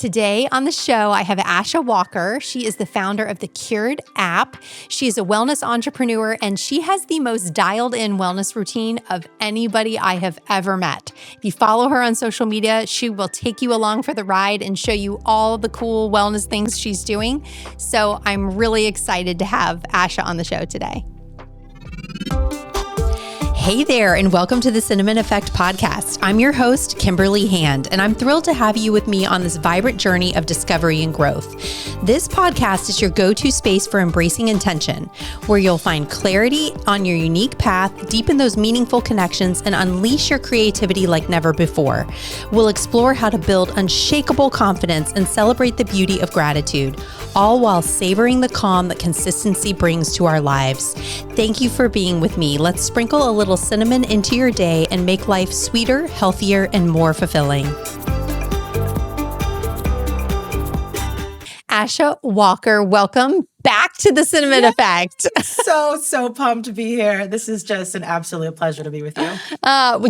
Today on the show, I have Asha Walker. She is the founder of the Cured app. She is a wellness entrepreneur, and she has the most dialed-in wellness routine of anybody I have ever met. If you follow her on social media, she will take you along for the ride and show you all the cool wellness things she's doing. So I'm really excited to have Asha on the show today. Hey there, and welcome to the Cinnamon Effect podcast. I'm your host, Kimberly, and I'm thrilled to have you with me on this vibrant journey of discovery and growth. This podcast is your go-to space for embracing intention, where you'll find clarity on your unique path, deepen those meaningful connections, and unleash your creativity like never before. We'll explore how to build unshakable confidence and celebrate the beauty of gratitude, all while savoring the calm that consistency brings to our lives. Thank you for being with me. Let's sprinkle a little cinnamon into your day and make life sweeter, healthier, and more fulfilling. Asha Walker, welcome back to the Cinnamon Effect. So pumped to be here. This is just an absolute pleasure to be with you.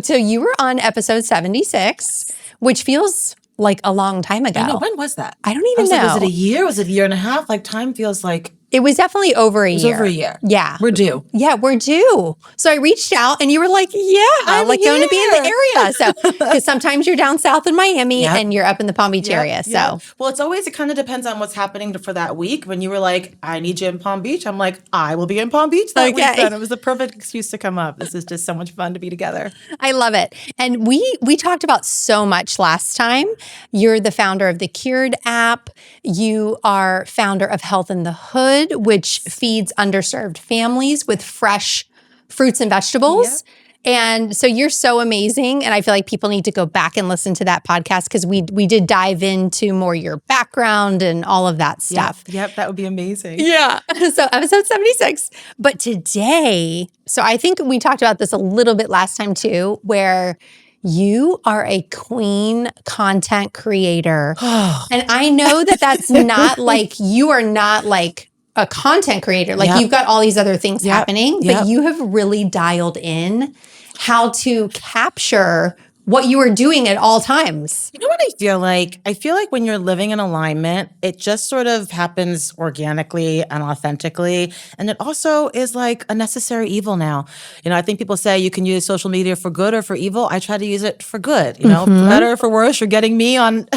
So you were on episode 76, which feels like a long time ago. I know. When was that? I don't even know. Was it a year? Was it a year and a half? Like, time feels like... It was definitely over a year. Over a year. Yeah. We're due. Yeah, we're due. So I reached out and you were like, I'm like going to be in the area. So, because sometimes you're down south in Miami and you're up in the Palm Beach area. So, well, it kind of depends on what's happening for that week. When you were like, I need you in Palm Beach, I'm like, I will be in Palm Beach that week. Then it was the perfect excuse to come up. This is just so much fun to be together. I love it. And we talked about so much last time. You're the founder of the Cured app. You are founder of Health in the Hood, which feeds underserved families with fresh fruits and vegetables. Yep. And so you're so amazing. And I feel like people need to go back and listen to that podcast because we did dive into more your background and all of that stuff. Yep, that would be amazing. Yeah. So episode 76. But today, so I think we talked about this a little bit last time too, where you are a queen content creator. And I know that that's not like, you are not like a content creator. Like you've got all these other things happening, but you have really dialed in how to capture what you are doing at all times. You know what I feel like? I feel like when you're living in alignment, it just sort of happens organically and authentically. And it also is like a necessary evil now. You know, I think people say you can use social media for good or for evil. I try to use it for good, you know, for better or for worse. You're getting me on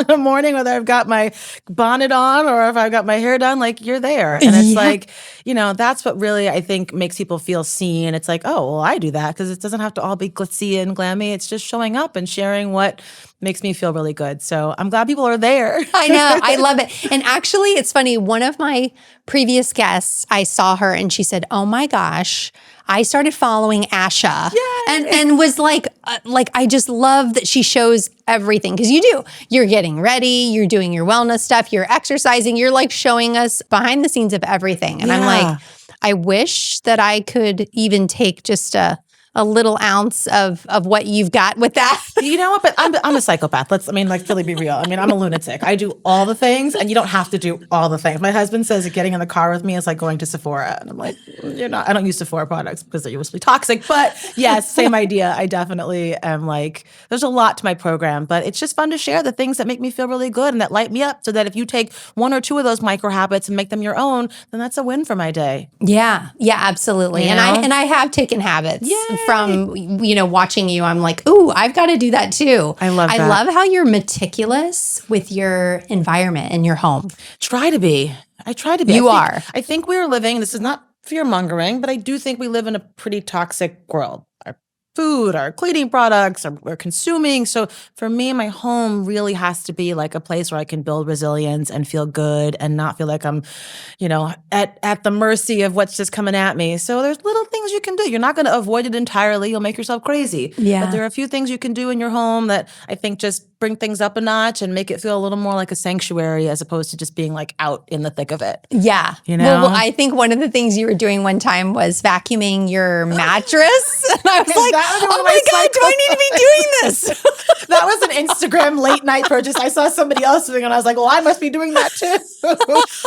a morning, whether I've got my bonnet on or if I've got my hair done, like you're there. And it's like, you know, that's what really I think makes people feel seen. It's like, oh, well, I do that because it doesn't have to all be glitzy and glammy. It's just showing up and sharing what makes me feel really good. So I'm glad people are there. I know. I love it. And actually, it's funny. One of my previous guests, I saw her and she said, oh my gosh, I started following Asha and was like, I just love that she shows everything. Because you do. You're getting ready. You're doing your wellness stuff. You're exercising. You're like showing us behind the scenes of everything. And I'm like, I wish that I could even take just a little ounce of what you've got with that. You know what? But I'm a psychopath. Let's really be real. I mean, I'm a lunatic. I do all the things and you don't have to do all the things. My husband says that getting in the car with me is like going to Sephora. And I'm like, you're not. I don't use Sephora products because they're usually toxic. But yes, same idea. I definitely am like, there's a lot to my program, but it's just fun to share the things that make me feel really good and that light me up so that if you take one or two of those micro habits and make them your own, then that's a win for my day. Yeah. Yeah, absolutely. You know? And I have taken habits. From, you know, watching you, I'm like, ooh, I've got to do that too. I love that. I love how you're meticulous with your environment and your home. Try to be. I try to be. I think we're living, this is not fear-mongering, but I do think we live in a pretty toxic world. Our food, our cleaning products, we're consuming. So for me, my home really has to be like a place where I can build resilience and feel good and not feel like I'm, you know, at the mercy of what's just coming at me. So there's little things you can do. You're not going to avoid it entirely. You'll make yourself crazy. Yeah. But there are a few things you can do in your home that I think just bring things up a notch and make it feel a little more like a sanctuary as opposed to just being like out in the thick of it. Yeah. You know? Well, I think one of the things you were doing one time was vacuuming your mattress. And I was like, oh my God, do I need to be doing this? That was an Instagram late night purchase. I saw somebody else doing it and I was like, well, I must be doing that too.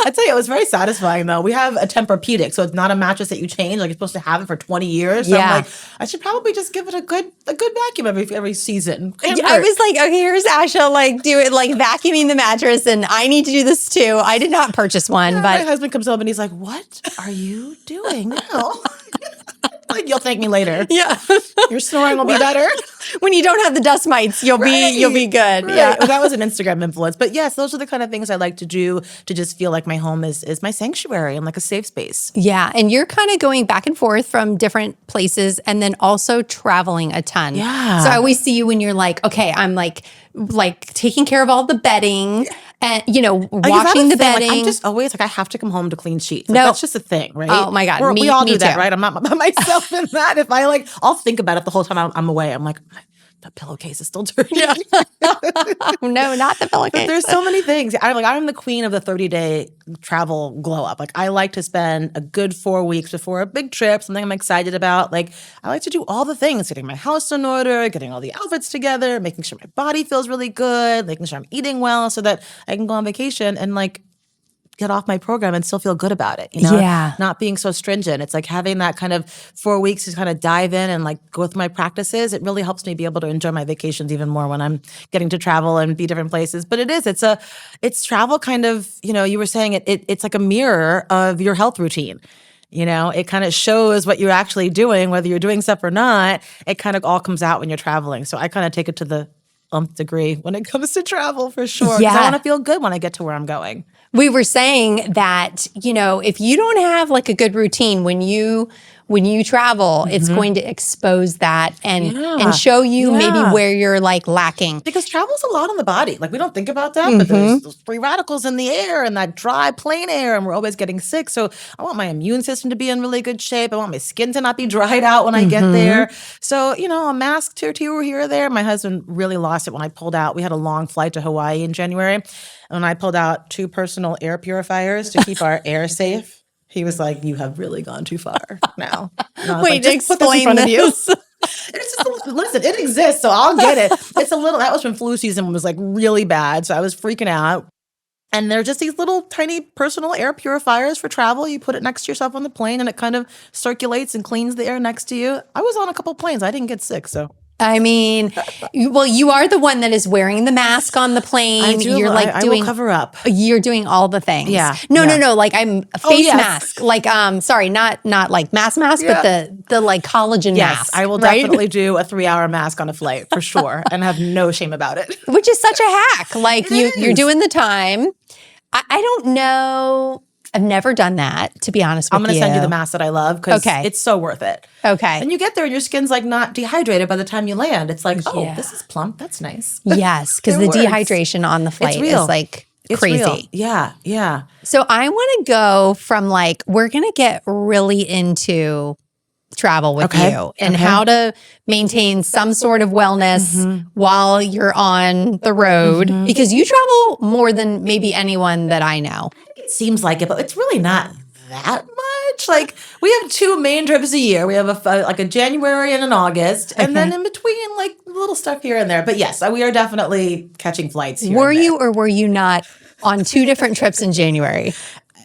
I tell you, it was very satisfying though. We have a Tempur-Pedic, so it's not a mattress that you change. Like you're supposed to have for 20 years. So Yeah. I'm like, I should probably just give it a good vacuum every season. I was like, okay, here's Asha, like, do it, like, vacuuming the mattress, and I need to do this too. I did not purchase one, my but husband comes home and he's like, what are you doing now? Like, you'll thank me later. yeah. Your snoring will be better. When you don't have the dust mites, you'll be good. Right. Yeah. Well, that was an Instagram influence. But yes, those are the kind of things I like to do to just feel like my home is my sanctuary and like a safe space. Yeah. And you're kind of going back and forth from different places and then also traveling a ton. Yeah. So I always see you when you're like, okay, I'm like taking care of all the bedding and, washing the bedding. Like, I'm just always like, I have to come home to clean sheets. Like, No. that's just a thing, right? Oh my God. We all me do that, too. right? I'm not by myself in that. If I'll think about it the whole time I'm away. I'm like, the pillowcase is still dirty. Yeah. No, not the pillowcase. There's so many things. I'm the queen of the 30-day travel glow up. Like, I like to spend a good 4 weeks before a big trip, something I'm excited about. Like, I like to do all the things, getting my house in order, getting all the outfits together, making sure my body feels really good, making sure I'm eating well so that I can go on vacation and like get off my program and still feel good about it. Yeah. Not being so stringent. It's like having that kind of 4 weeks to kind of dive in and like go through my practices. It really helps me be able to enjoy my vacations even more when I'm getting to travel and be different places. But it's travel kind of, you were saying it's like a mirror of your health routine. It kind of shows what you're actually doing, whether you're doing stuff or not. It kind of all comes out when you're traveling. So I kind of take it to the nth degree when it comes to travel for sure. 'Cause I want to feel good when I get to where I'm going. We were saying that, if you don't have like a good routine when you travel, it's going to expose that and show you maybe where you're like lacking. Because travel's a lot on the body. Like, we don't think about that, but there's those free radicals in the air and that dry, plain air, and we're always getting sick. So I want my immune system to be in really good shape. I want my skin to not be dried out when I get there. So, a mask or two here or there. My husband really lost it when I pulled out. We had a long flight to Hawaii in January. And when I pulled out 2 personal air purifiers to keep our air safe, he was like, you have really gone too far now. Wait, just put this in front of you. It's just, listen, it exists, so I'll get it. That was when flu season was like really bad, so I was freaking out. And they're just these little tiny personal air purifiers for travel. You put it next to yourself on the plane and it kind of circulates and cleans the air next to you. I was on a couple planes. I didn't get sick, so. I mean, well, you are the one that is wearing the mask on the plane. I do. You're like I will cover up. You're doing all the things. Yeah. No. Like I'm a face yes. mask. Like sorry, not like mask, but the like collagen mask. Yes, I will right? definitely do a 3-hour mask on a flight for sure, and have no shame about it. Which is such a hack. Like you're doing the time. I don't know. I've never done that, to be honest with you. I'm going to send you the mask that I love because it's so worth it. Okay. And you get there and your skin's like not dehydrated by the time you land. It's like, this is plump. That's nice. Yes, because the dehydration on the flight is like crazy. Real. Yeah, yeah. So I want to go from like, we're going to get really into travel with you and how to maintain some sort of wellness while you're on the road because you travel more than maybe anyone that I know. It seems like it, but it's really not that much. Like, we have 2 main trips a year. We have a January and an August, and then in between, like, little stuff here and there. But yes, we are definitely catching flights here. Were you or were you not on 2 different trips in January?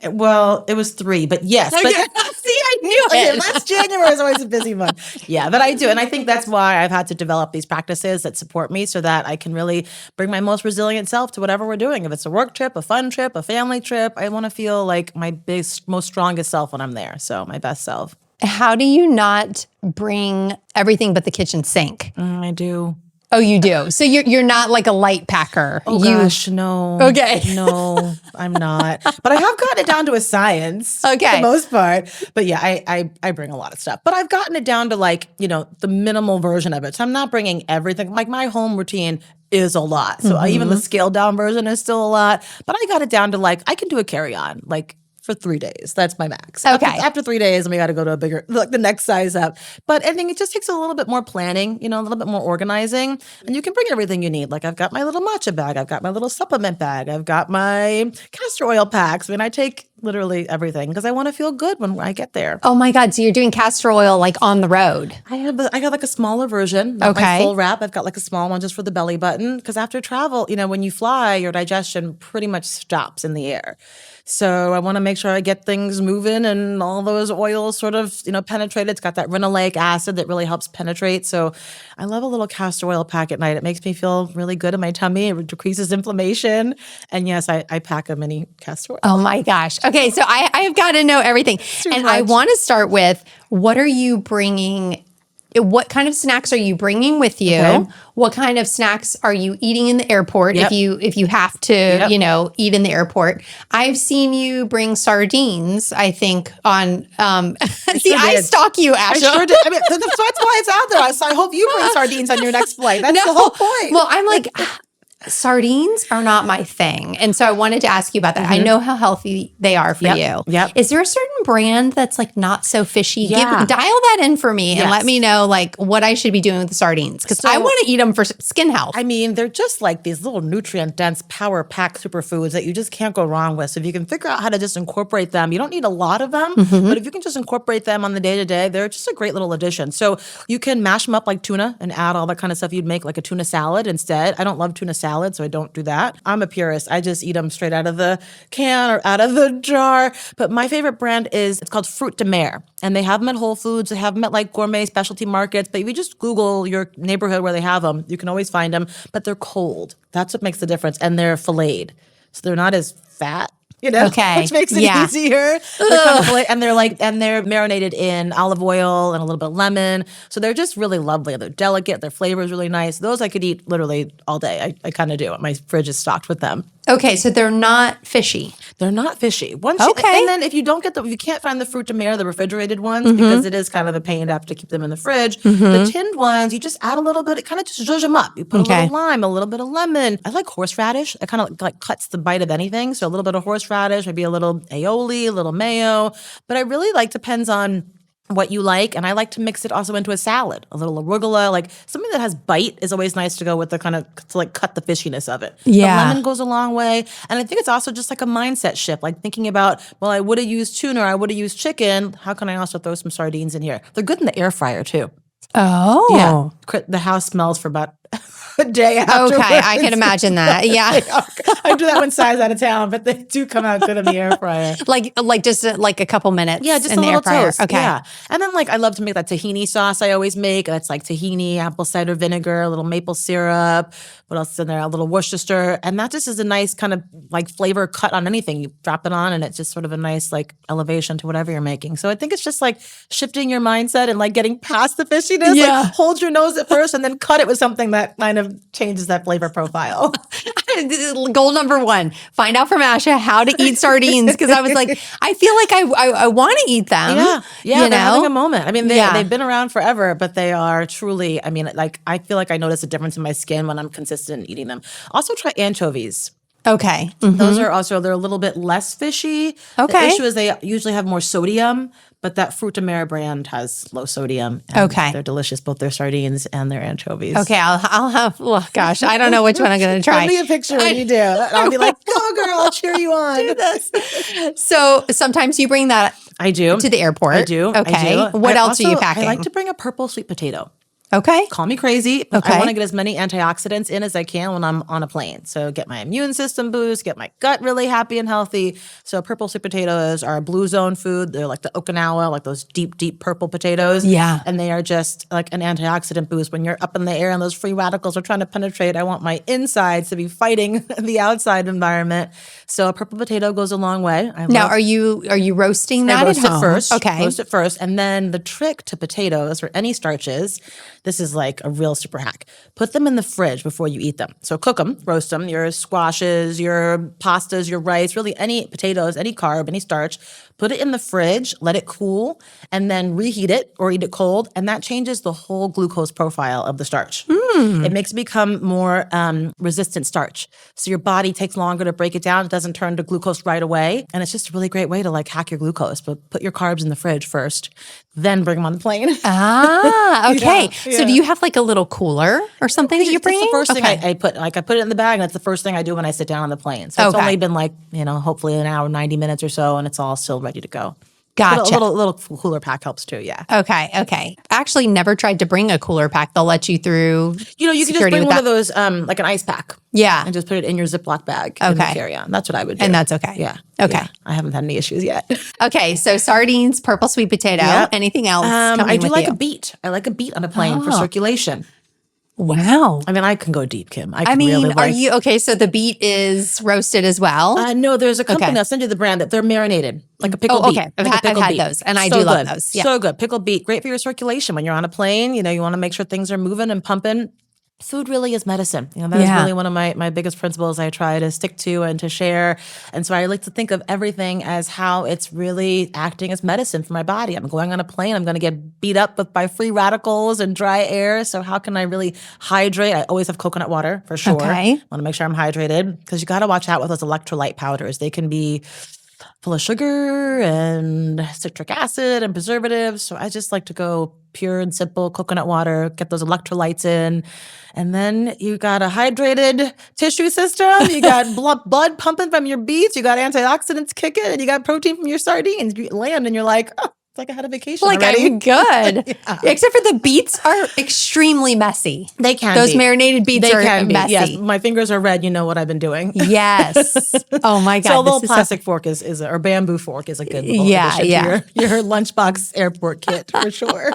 Well, it was 3, but yes. Okay. But, see, I knew it. Last January is always a busy month. Yeah, but I do. And I think that's why I've had to develop these practices that support me so that I can really bring my most resilient self to whatever we're doing. If it's a work trip, a fun trip, a family trip, I want to feel like my most strongest self when I'm there. So my best self. How do you not bring everything but the kitchen sink? I do. Oh, you do. So you're not like a light packer. Oh gosh, no. Okay. No, I'm not. But I have gotten it down to a science. Okay. For the most part. But yeah, I bring a lot of stuff. But I've gotten it down to like, the minimal version of it. So I'm not bringing everything. Like, my home routine is a lot. So even the scaled down version is still a lot. But I got it down to like, I can do a carry-on. Like, for 3 days. That's my max. Okay. After 3 days, we got to go to a bigger, like the next size up. But I think it just takes a little bit more planning, a little bit more organizing. And you can bring everything you need. Like, I've got my little matcha bag. I've got my little supplement bag. I've got my castor oil packs. I mean, I take literally everything because I want to feel good when I get there. Oh my God. So you're doing castor oil like on the road. I got like a smaller version, not my full wrap. I've got like a small one just for the belly button because after travel, when you fly, your digestion pretty much stops in the air. So I want to make sure I get things moving and all those oils sort of, penetrate. It's got that renoleic acid that really helps penetrate. So I love a little castor oil pack at night. It makes me feel really good in my tummy. It decreases inflammation. And yes, I pack a mini castor oil. Oh my gosh. Okay. So I have got to know everything. And I want to start with, what are you bringing? What kind of snacks are you bringing with you? Okay. What kind of snacks are you eating in the airport if you have to, eat in the airport? I've seen you bring sardines, I think, on I stalk you, Asha. I sure did. I mean, that's why it's out there. So I hope you bring sardines on your next flight. That's the whole point. Well, I'm like, sardines are not my thing. And so I wanted to ask you about that. I know how healthy they are for you. Yep. Is there a certain brand that's like not so fishy? Yeah. Dial that in for me and let me know like what I should be doing with the sardines. Because I want to eat them for skin health. I mean, they're just like these little nutrient-dense, power-packed superfoods that you just can't go wrong with. So if you can figure out how to just incorporate them, you don't need a lot of them, but if you can just incorporate them on the day-to-day, they're just a great little addition. So you can mash them up like tuna and add all that kind of stuff you'd make like a tuna salad instead. I don't love tuna salad, so I don't do that. I'm a purist. I just eat them straight out of the can or out of the jar. But my favorite brand it's called Fruit de Mer. And they have them at Whole Foods. They have them at like gourmet specialty markets. But if you just Google your neighborhood where they have them, you can always find them. But they're cold. That's what makes the difference. And they're filleted. So they're not as fat. Which makes it easier. They're marinated in olive oil and a little bit of lemon. So they're just really lovely. They're delicate. Their flavor is really nice. Those I could eat literally all day. I kind of do. My fridge is stocked with them. Okay, so they're not fishy. They're not fishy. And then if you if you can't find the Fruit de Mer, the refrigerated ones, because it is kind of a pain to have to keep them in the fridge. The tinned ones, you just add a little bit. It kind of just zhuzh them up. You put a little lime, a little bit of lemon. I like horseradish. It kind of like cuts the bite of anything. So a little bit of horseradish, maybe a little aioli, a little mayo. But I really depends on what you like. And I like to mix it also into a salad, a little arugula, like something that has bite is always nice to go with the kind of to cut the fishiness of it. Yeah. The lemon goes a long way. And I think it's also just like a mindset shift, like thinking about, well, I would have used tuna or I would have used chicken. How can I also throw some sardines in here? They're good in the air fryer too. Oh. Yeah. The house smells for about a day afterwards. Okay, I can imagine that. Yeah. I do that when Sai's out of town, but they do come out good in the air fryer. Like just like a couple minutes. Yeah, just in a the little air fryer. toast. Okay. Yeah. And then I love to make that tahini sauce I always make. That's like tahini, apple cider vinegar, a little maple syrup. What else is in there? A little Worcestershire. And that just is a nice kind of flavor cut on anything. You drop it on and it's just sort of a nice elevation to whatever you're making. So I think it's just shifting your mindset and getting past the fishiness. Yeah. Hold your nose at first and then cut it with something that kind of changes that flavor profile. Goal number 1, find out from Asha how to eat sardines. Because I was like, I feel like I want to eat them. Yeah, they're having a moment. I mean, they've been around forever, but they are truly, I feel like I notice a difference in my skin when I'm consistent in eating them. Also try anchovies. Okay. Those are also, they're a little bit less fishy. Okay. The issue is they usually have more sodium, but that Fruit de Mer brand has low sodium. Okay. They're delicious, both their sardines and their anchovies. Okay, I'll have, gosh, I don't know which one I'm going to try. Send me a picture when you do. I'll be like, go girl, I'll cheer you on. Do this. So sometimes you bring that I do. to the airport. I do. Okay. I do. What else are you packing? I like to bring a purple sweet potato. Okay. Call me crazy. But Okay. I want to get as many antioxidants in as I can when I'm on a plane. So get my immune system boost, get my gut really happy and healthy. So purple sweet potatoes are a blue zone food. They're like the Okinawa, like those deep, deep purple potatoes. Yeah. And they are just like an antioxidant boost. When you're up in the air and those free radicals are trying to penetrate, I want my insides to be fighting the outside environment. So a purple potato goes a long way. Now, are you roasting that I roast at home? it first. Okay. Roast it first. And then the trick to potatoes or any starches, this is like a real super hack. Put them in the fridge before you eat them. So cook them, roast them, your squashes, your pastas, your rice, really any potatoes, any carb, any starch. put it in the fridge, let it cool, and then reheat it or eat it cold. And that changes the whole glucose profile of the starch. It makes it become more resistant starch. So your body takes longer to break it down. It doesn't turn to glucose right away. And it's just a really great way to like hack your glucose. But put your carbs in the fridge first, then bring them on the plane. Okay. Yeah. So do you have like a little cooler or something that you're bringing? It's the first thing I put. Like I put it in the bag, and that's the first thing I do when I sit down on the plane. So it's only been like, hopefully an hour, 90 minutes or so, and it's all still ready to go. Gotcha. A little cooler pack helps too, yeah. Okay. Actually never tried to bring a cooler pack. They'll let you through. You can just bring one of those, like an ice pack. Yeah. And just put it in your Ziploc bag in the carry-on. That's what I would do. And that's okay. Yeah. Okay. Yeah. I haven't had any issues yet. Okay. So sardines, purple sweet potato. Yep. Anything else? I do like a beet. I like a beet on a plane for circulation. Wow. I mean, I can go deep, Kim. Are you okay? So the beet is roasted as well? No, there's a company, I'll send you the brand, that they're marinated, like a pickled beet. Okay. Like I've had those, and I do love those. Yeah. So good. Pickled beet, great for your circulation. When you're on a plane, you want to make sure things are moving and pumping. Food really is medicine. That is really one of my biggest principles I try to stick to and to share. And so I like to think of everything as how it's really acting as medicine for my body. I'm going on a plane. I'm going to get beat up by free radicals and dry air. So how can I really hydrate? I always have coconut water for sure. Okay. Want to make sure I'm hydrated because you got to watch out with those electrolyte powders. They can be full of sugar and citric acid and preservatives. So I just like to go pure and simple coconut water, get those electrolytes in. And then you got a hydrated tissue system. You got blood pumping from your beets. You got antioxidants kicking, and you got protein from your sardines. You land and you're like, oh, it's like I had a vacation already. I'm good. Yeah. Except for the beets are extremely messy. They can Those be. marinated beets They are can be. messy. Yes, my fingers are red. You know what I've been doing. Yes. Oh my God. So a little plastic fork or bamboo fork is a good little addition to your lunchbox airport kit for sure.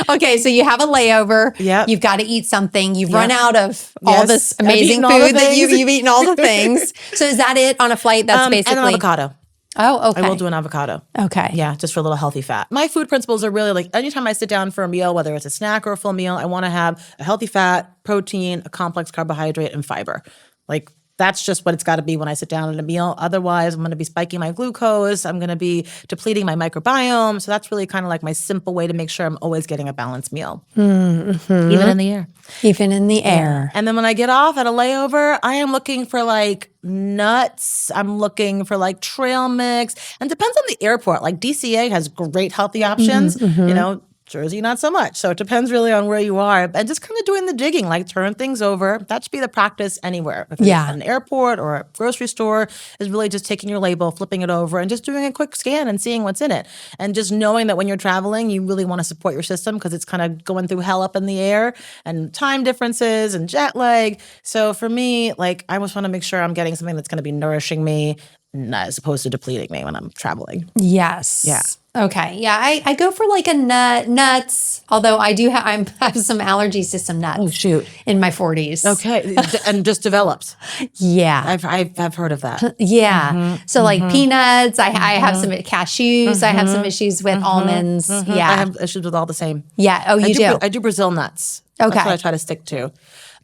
Okay, so you have a layover. Yep. You've got to eat something. You've run out of all this amazing food that you've eaten all the things. So is that it on a flight? That's basically and an avocado. Oh, okay. I will do an avocado. Okay. Yeah, just for a little healthy fat. My food principles are really like anytime I sit down for a meal, whether it's a snack or a full meal, I want to have a healthy fat, protein, a complex carbohydrate, and fiber. Like that's just what it's got to be when I sit down at a meal. Otherwise, I'm going to be spiking my glucose. I'm going to be depleting my microbiome. So that's really kind of like my simple way to make sure I'm always getting a balanced meal. Mm-hmm. Even in the air. Even in the air. And then when I get off at a layover, I am looking for like nuts. I'm looking for like trail mix. And depends on the airport. Like DCA has great healthy options. Mm-hmm. Jersey, not so much. So it depends really on where you are. And just kind of doing the digging, like turn things over. That should be the practice anywhere. If it's at an airport or a grocery store, is really just taking your label, flipping it over, and just doing a quick scan and seeing what's in it. And just knowing that when you're traveling, you really want to support your system because it's kind of going through hell up in the air and time differences and jet lag. So for me, like I just want to make sure I'm getting something that's going to be nourishing me as opposed to depleting me when I'm traveling. Yes. Yeah. Okay. Yeah. I go for like a nuts, although I do have some allergies to some nuts. Oh, shoot. In my 40s. Okay. And just develops. Yeah. I've heard of that. Yeah. Mm-hmm. So like peanuts, I have some cashews. I have some issues with almonds. Yeah. I have issues with all the same. Yeah. Oh, you do? I do Brazil nuts. Okay. That's what I try to stick to.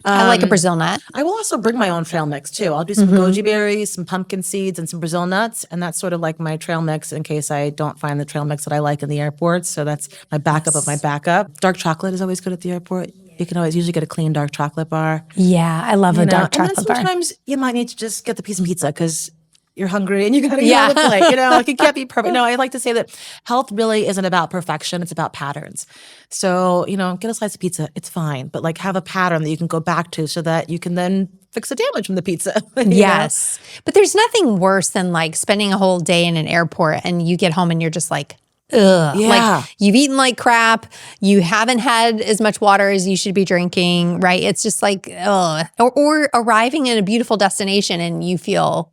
I like a Brazil nut. I will also bring my own trail mix too. I'll do some goji berries, some pumpkin seeds, and some Brazil nuts. And that's sort of like my trail mix in case I don't find the trail mix that I like in the airport. So that's my backup of my backup. Dark chocolate is always good at the airport. You can always usually get a clean dark chocolate bar. Yeah, I love a dark chocolate bar. Sometimes you might need to just get the piece of pizza because you're hungry and you got to get on the plate. Like it can't be perfect. No, I like to say that health really isn't about perfection. It's about patterns. So, get a slice of pizza. It's fine. But like have a pattern that you can go back to so that you can then fix the damage from the pizza. Yes. But there's nothing worse than like spending a whole day in an airport and you get home and you're just like, ugh. Yeah. Like you've eaten like crap. You haven't had as much water as you should be drinking, right? It's just like, ugh. Or arriving in a beautiful destination and you feel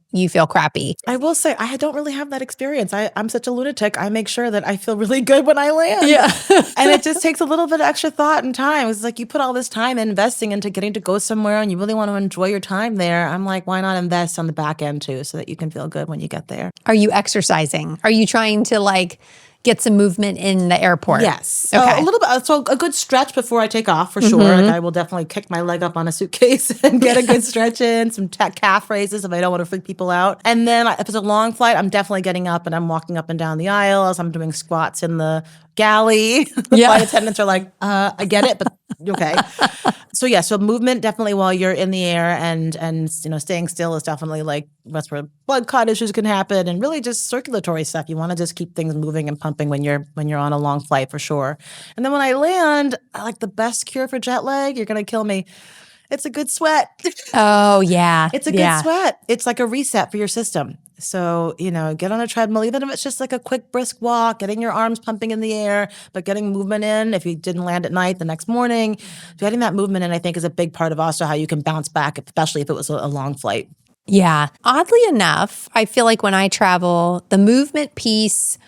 crappy. I will say I don't really have that experience. I'm such a lunatic. I make sure that I feel really good when I land. Yeah. And it just takes a little bit of extra thought and time. It's like you put all this time investing into getting to go somewhere and you really want to enjoy your time there. I'm like, why not invest on the back end too so that you can feel good when you get there? Are you exercising? Are you trying to like get some movement in the airport? Yes. Okay. A little bit. So a good stretch before I take off for sure. Like I will definitely kick my leg up on a suitcase and get a good stretch in, some calf raises if I don't want to freak people people out. And then if it's a long flight, I'm definitely getting up and I'm walking up and down the aisles. I'm doing squats in the galley. The flight attendants are like, I get it, but okay. So movement definitely while you're in the air and staying still is definitely like that's where blood clot issues can happen, and really just circulatory stuff. You want to just keep things moving and pumping when you're on a long flight for sure. And then when I land, I like the best cure for jet lag. You're gonna kill me. It's a good sweat. Oh, yeah. It's a good sweat. It's like a reset for your system. So, get on a treadmill, even if it's just like a quick brisk walk, getting your arms pumping in the air, but getting movement in. If you didn't land at night, the next morning, getting that movement in, I think, is a big part of also how you can bounce back, especially if it was a long flight. Yeah. Oddly enough, I feel like when I travel, the movement piece,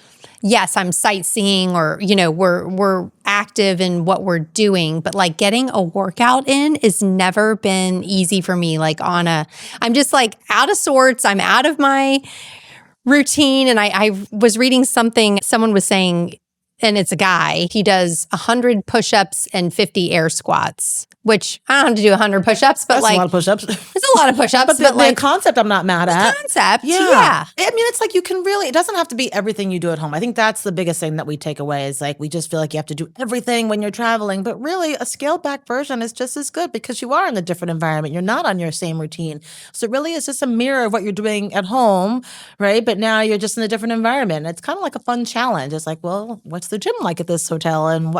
yes, I'm sightseeing or, we're active in what we're doing, but like getting a workout in has never been easy for me. I'm just like out of sorts. I'm out of my routine. And I was reading something, someone was saying, and it's a guy, he does 100 push-ups and 50 air squats, which I don't have to do 100 push-ups, but that's a lot of push-ups. It's a lot of push-ups. but the concept I'm not mad at. The concept, yeah. I mean, it's like you can really, it doesn't have to be everything you do at home. I think that's the biggest thing that we take away is like we just feel like you have to do everything when you're traveling, but really a scaled back version is just as good because you are in a different environment. You're not on your same routine. So it really is just a mirror of what you're doing at home, right? But now you're just in a different environment. It's kind of like a fun challenge. It's like, well, what's the gym like at this hotel and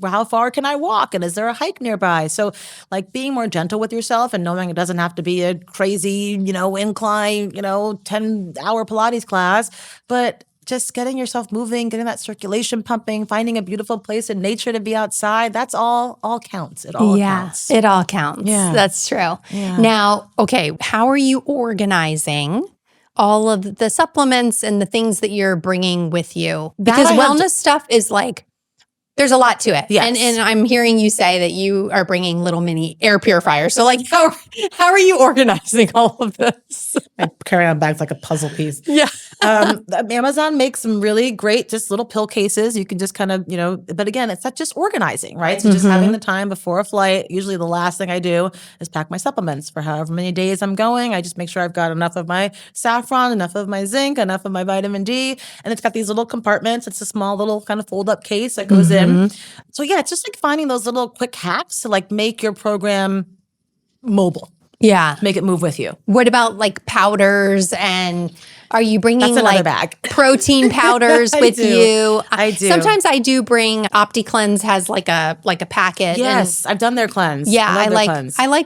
how far can I walk? And is there a hike nearby? So like being more gentle with yourself and knowing it doesn't have to be a crazy, incline, 10-hour Pilates class, but just getting yourself moving, getting that circulation pumping, finding a beautiful place in nature to be outside. That's all counts. It all counts. It all counts. Yeah. That's true. Yeah. Now, okay, how are you organizing all of the supplements and the things that you're bringing with you? Because wellness stuff is like, there's a lot to it. Yes. And I'm hearing you say that you are bringing little mini air purifiers. So like, how are you organizing all of this? I carry on bags like a puzzle piece. Yeah. Amazon makes some really great just little pill cases. You can just kind of, but again, it's not just organizing, right? So just having the time before a flight. Usually the last thing I do is pack my supplements for however many days I'm going. I just make sure I've got enough of my saffron, enough of my zinc, enough of my vitamin D. And it's got these little compartments. It's a small little kind of fold up case that goes in. So yeah, it's just like finding those little quick hacks to like make your program mobile. Yeah. Make it move with you. What about like powders and are you bringing like bag. protein powders with you? I do. Sometimes I do bring OptiCleanse has like a packet. Yes, I've done their cleanse. Yeah, I like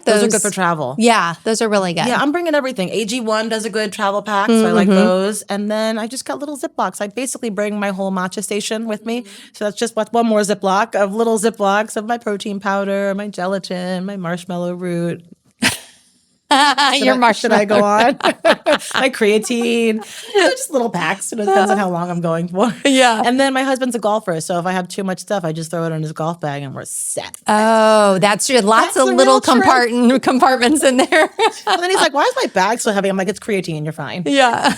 those. Those are good for travel. Yeah, those are really good. Yeah, I'm bringing everything. AG1 does a good travel pack, so I like those. And then I just got little Ziplocs. I basically bring my whole matcha station with me. So that's just one more Ziploc of little Ziplocs of my protein powder, my gelatin, my marshmallow root. Should I go on? My creatine, just little packs. It depends on how long I'm going for. Yeah. And then my husband's a golfer, so if I have too much stuff, I just throw it in his golf bag and we're set. Oh, that's true. Lots of little compartments in there. And then he's like, "Why is my bag so heavy?" I'm like, "It's creatine. You're fine." Yeah.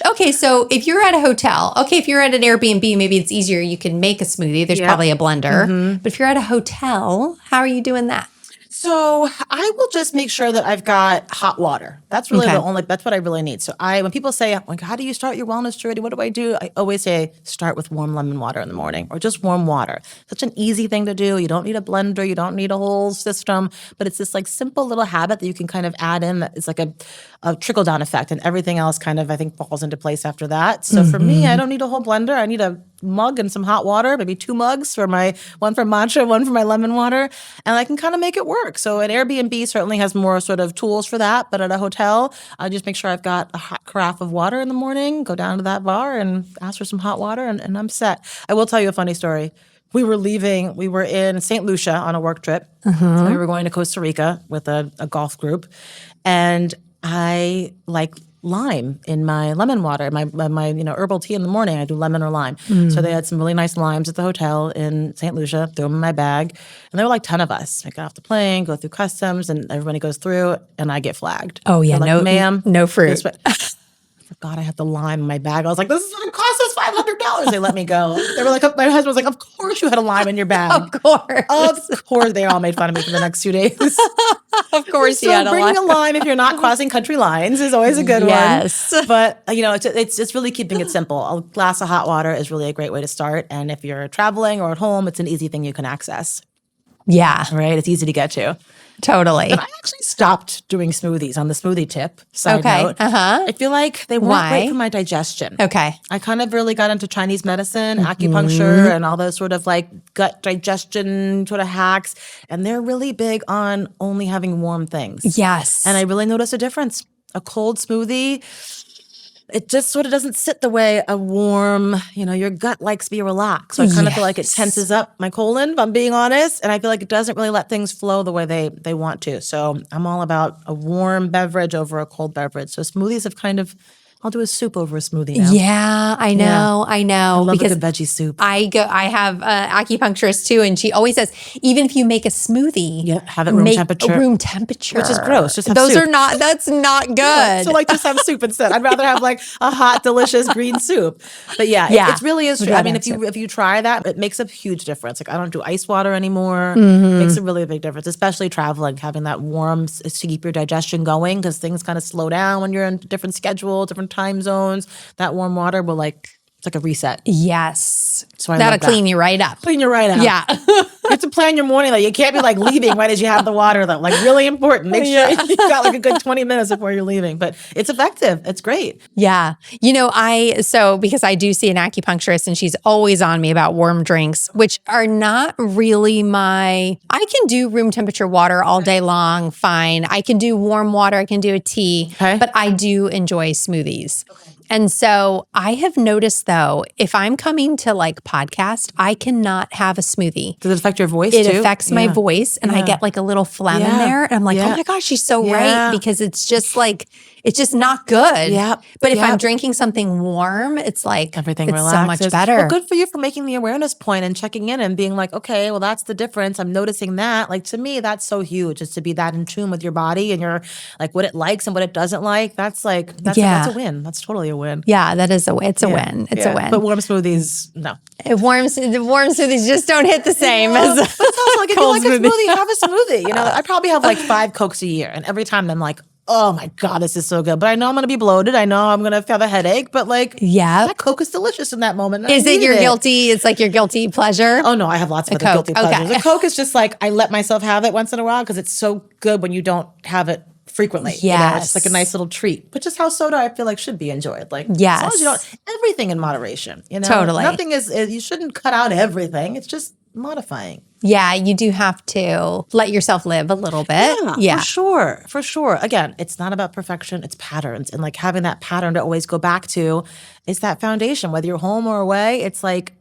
Okay, so if you're at a hotel, if you're at an Airbnb, maybe it's easier. You can make a smoothie. There's probably a blender. But if you're at a hotel, how are you doing that? So I will just make sure that I've got hot water. That's really that's what I really need. So when people say, like, how do you start your wellness journey? What do I do? I always say, start with warm lemon water in the morning or just warm water. Such an easy thing to do. You don't need a blender. You don't need a whole system, but it's this like simple little habit that you can kind of add in that is like a trickle down effect, and everything else kind of, I think, falls into place after that. So for me, I don't need a whole blender. I need a mug and some hot water, maybe 2 mugs for one for matcha, one for my lemon water, and I can kind of make it work. So an Airbnb certainly has more sort of tools for that, but at a hotel, I just make sure I've got a hot carafe of water in the morning, go down to that bar and ask for some hot water, and I'm set. I will tell you a funny story. We were in St. Lucia on a work trip. So we were going to Costa Rica with a golf group, and I like lime in my lemon water, my herbal tea in the morning. I do lemon or lime. So they had some really nice limes at the hotel in St. Lucia, threw them in my bag. And there were like 10 of us. I got off the plane, go through customs, and everybody goes through, and I get flagged. Oh, yeah. They're like, "Ma'am, no fruit." I forgot I had the lime in my bag. I was like, "This is going to cost us $400 they let me go. They were like, my husband was like, of course you had a lime in your bag. Of course. Of course. They all made fun of me for the next 2 days. Of course you So had a bringing lime. a lime if you're not crossing country lines is always a good Yes. one. But, it's really keeping it simple. A glass of hot water is really a great way to start. And if you're traveling or at home, it's an easy thing you can access. Yeah. Right? It's easy to get to. Totally. But I actually stopped doing smoothies on the smoothie tip. Side Okay. note. I feel like they weren't Why? great for my digestion. Okay. I kind of really got into Chinese medicine, Mm-hmm. acupuncture, and all those sort of like gut digestion sort of hacks. And they're really big on only having warm things. Yes. And I really noticed a difference. A cold smoothie, it just sort of doesn't sit the way a warm, your gut likes to be relaxed. So I kind of feel like it tenses up my colon, if I'm being honest. And I feel like it doesn't really let things flow the way they want to. So I'm all about a warm beverage over a cold beverage. So smoothies have I'll do a soup over a smoothie now. Yeah, I know. I love a good veggie soup. I have an acupuncturist too, and she always says, even if you make a smoothie, have it room temperature. Room temperature. Which is gross. Just have Those soup. that's not good. Yeah, so just have soup instead. I'd rather have like a hot, delicious green soup. But yeah, it really is true. I mean, if you try that, it makes a huge difference. Like I don't do ice water anymore. It makes a really big difference, especially traveling, having that warm to keep your digestion going because things kind of slow down when you're in different schedule, different time zones. That warm water will it's like a reset. Yes. So that'll clean you right up. Clean you right out. Yeah. You have to plan your morning though. You can't be like leaving right as you have the water though. Like really important. Make sure you've got like a good 20 minutes before you're leaving. But it's effective. It's great. Yeah. Because I do see an acupuncturist and she's always on me about warm drinks, which are not really I can do room temperature water all day long. Fine. I can do warm water. I can do a tea, but I do enjoy smoothies. Okay. And so I have noticed though, if I'm coming to like podcast, I cannot have a smoothie. Does it affect your voice too? It too? affects my voice and I get like a little phlegm in there. And I'm like, oh my gosh, she's so right. Because it's just not good. Yeah. But if I'm drinking something warm, it's like everything it's relaxes. So much better. Well, good for you for making the awareness point and checking in and being like, okay, well, that's the difference. I'm noticing that. Like to me, that's so huge, is to be that in tune with your body and your like what it likes and what it doesn't like. That's a win. That's totally a win. Yeah, that is it's a win. It's a win. But warm smoothies, no. The warm smoothies just don't hit the same as but it's also like if you like a smoothie, have a smoothie. I probably have like 5 Cokes a year, and every time I'm like, oh my God, this is so good. But I know I'm going to be bloated. I know I'm going to have a headache. But that Coke is delicious in that moment. Is it your guilty? It's like your guilty pleasure? Oh no, I have lots of other guilty pleasures. A Coke is just like I let myself have it once in a while because it's so good when you don't have it frequently. Yes. It's like a nice little treat. But just how soda I feel like should be enjoyed. Like as long as you don't, everything in moderation. Totally. Nothing is you shouldn't cut out everything. It's just modifying. Yeah, you do have to let yourself live a little bit. Yeah. For sure. Again, it's not about perfection, it's patterns. And like having that pattern to always go back to is that foundation. Whether you're home or away, it's like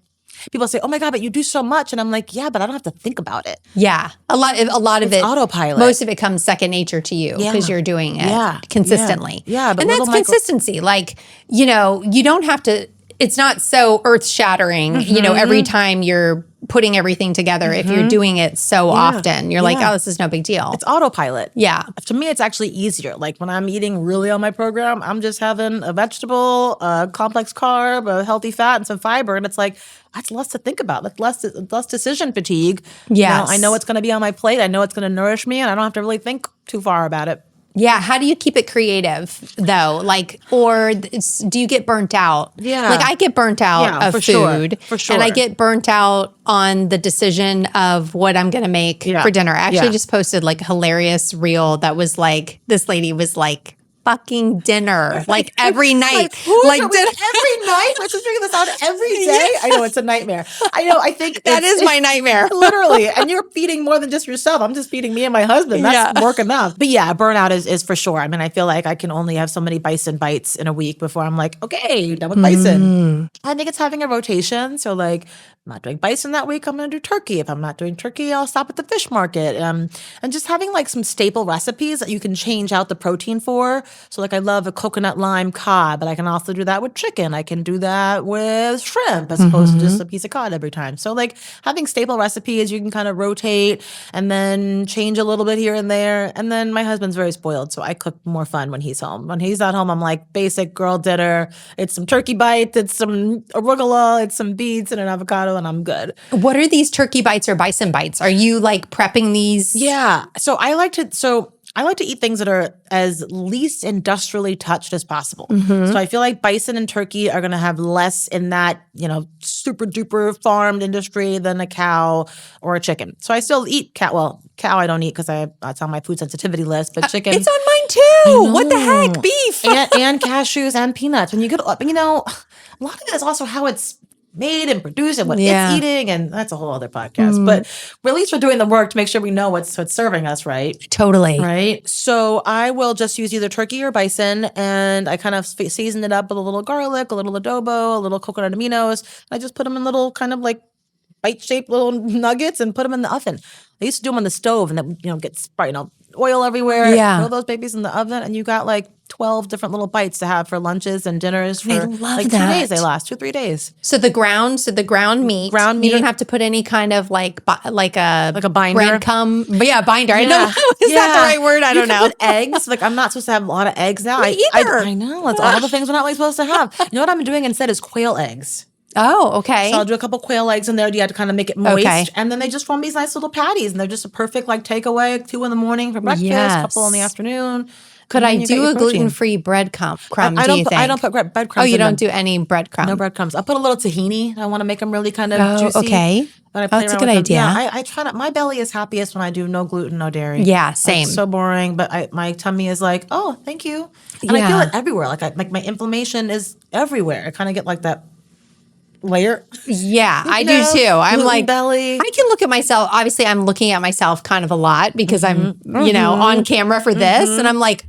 people say, oh my God, but you do so much. And I'm like, yeah, but I don't have to think about it. Yeah. A lot of it. Autopilot. Most of it comes second nature to you because you're doing it consistently. Yeah. And that's consistency. Like, you don't have to, it's not so earth shattering, every time you're putting everything together. If you're doing it so often, you're like, oh, this is no big deal. It's autopilot. Yeah. To me, it's actually easier. Like when I'm eating really on my program, I'm just having a vegetable, a complex carb, a healthy fat, and some fiber. And it's like, that's less to think about. That's less decision fatigue. Yes. I know it's going to be on my plate. I know it's going to nourish me, and I don't have to really think too far about it. Yeah. How do you keep it creative though? Do you get burnt out? Yeah. Like I get burnt out of food. For sure. And I get burnt out on the decision of what I'm going to make for dinner. I actually just posted like a hilarious reel that was like, this lady was like, fucking dinner like every night. Like dinner every night? We're just figuring this out every day? I know, it's a nightmare. I think that is my nightmare. Literally. And you're feeding more than just yourself. I'm just feeding me and my husband. That's work enough. But yeah, burnout is for sure. I mean, I feel like I can only have so many bison bites in a week before I'm like, okay, done with bison. I think it's having a rotation. So like, I'm not doing bison that week, I'm going to do turkey. If I'm not doing turkey, I'll stop at the fish market. And just having like some staple recipes that you can change out the protein for. So like I love a coconut lime cod, but I can also do that with chicken. I can do that with shrimp as opposed to just a piece of cod every time. So like having staple recipes, you can kind of rotate and then change a little bit here and there. And then my husband's very spoiled, so I cook more fun when he's home. When he's not home, I'm like basic girl dinner. It's some turkey bites, it's some arugula, it's some beets and an avocado, and I'm good. What are these turkey bites or bison bites? Are you like prepping these? Yeah. So I like to eat things that are as least industrially touched as possible. So I feel like bison and turkey are going to have less in that, super duper farmed industry than a cow or a chicken. So I still eat cow. Well, cow I don't eat because it's on my food sensitivity list, but chicken. It's on mine too. What the heck? Beef. and cashews and peanuts. When you get, a lot of it is also how it's made and produced and what it's eating, and that's a whole other podcast. But at least we're doing the work to make sure we know what's serving us, right? Totally. Right? So I will just use either turkey or bison, and I kind of season it up with a little garlic, a little adobo, a little coconut aminos. I just put them in little kind of like bite-shaped little nuggets and put them in the oven. I used to do them on the stove, and then get oil everywhere. Yeah. Throw those babies in the oven, and you got like 12 different little bites to have for lunches and dinners for like 2 days. They last 2-3 days. So the ground meat. You don't have to put any kind of like a binder. Breadcrumb. But yeah, binder. I know. Is that the right word? I don't know. Put eggs. Like I'm not supposed to have a lot of eggs now. Me either. I know. It's all the things we're not really supposed to have. You know what I'm doing instead is quail eggs. Oh, okay. So I'll do a couple quail eggs in there. You have to kind of make it moist. And then they just form these nice little patties. And they're just a perfect like takeaway, 2 in the morning for breakfast, a couple in the afternoon. Could I do a gluten-free breadcrumb? I don't put breadcrumbs Oh, you in don't them. do any breadcrumbs? No breadcrumbs. I'll put a little tahini. I want to make them really kind of juicy. Okay. That's a good idea. Yeah, I try not. My belly is happiest when I do no gluten, no dairy. Yeah, same. It's so boring, but my tummy is like, oh, thank you. And I feel it everywhere. Like my inflammation is everywhere. I kind of get like that layer. Yeah, I do too. I'm like, belly. I can look at myself. Obviously, I'm looking at myself kind of a lot because I'm, on camera for this. And I'm like,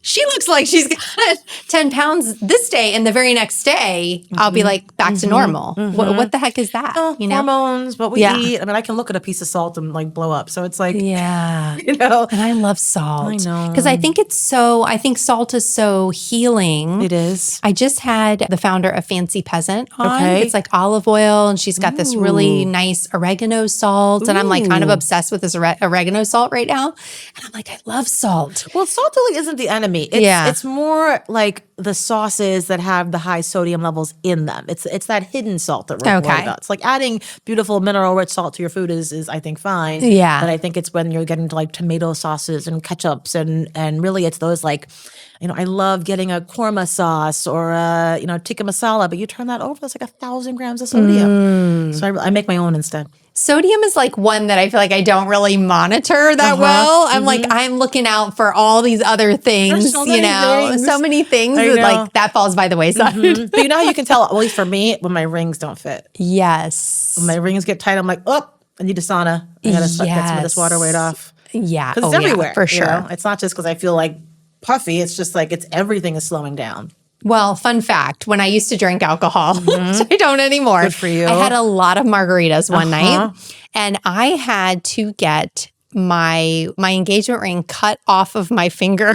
she looks like she's got 10 pounds this day, and the very next day, I'll be like back to normal. What the heck is that? Hormones, what we eat. I mean, I can look at a piece of salt and like blow up. So it's like, And I love salt. I know. Because I think salt is so healing. It is. I just had the founder of Fancy Peasant on. Okay. It's like olive oil, and she's got this really nice oregano salt. And I'm like kind of obsessed with this oregano salt right now. And I'm like, I love salt. Well, salt really isn't the enemy. It's more like the sauces that have the high sodium levels in them. It's that hidden salt that we're worried about. It's like adding beautiful mineral-rich salt to your food is I think fine. Yeah. But I think it's when you're getting to like tomato sauces and ketchups and really it's those like, I love getting a korma sauce or a, tikka masala, but you turn that over, it's like 1,000 grams of sodium. So I make my own instead. Sodium is like one that I feel like I don't really monitor that well. I'm like, I'm looking out for all these other things, so many things that like that falls by the wayside. But how you can tell, at least for me, when my rings don't fit. Yes. When my rings get tight, I'm like, I need a sauna. I gotta get some of this water weight off. Yeah. Because it's everywhere. For sure. It's not just because I feel like puffy. It's just like everything is slowing down. Well, fun fact, when I used to drink alcohol, which I don't anymore. Good for you. I had a lot of margaritas one night, and I had to get my engagement ring cut off of my finger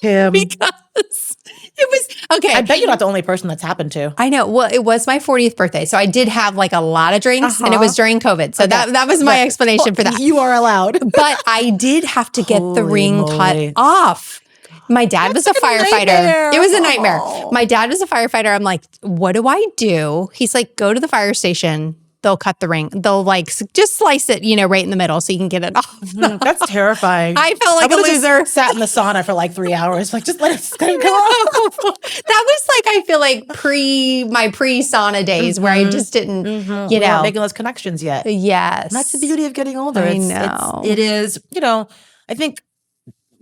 because it was okay. I bet you're not the only person that's happened to. I know. Well, it was my 40th birthday, so I did have like a lot of drinks, and it was during COVID. So that was my explanation for that. You are allowed. But I did have to get the ring cut off. My dad was a firefighter. It was a nightmare. My dad was a firefighter. I'm like, what do I do? He's like, go to the fire station. They'll cut the ring. They'll like just slice it, right in the middle so you can get it off. That's terrifying. I felt like a loser. Sat in the sauna for like 3 hours. Like, just let it go. That was like, I feel like my pre-sauna days where I just didn't, We're not making those connections yet. Yes. And that's the beauty of getting older. I know. It is, I think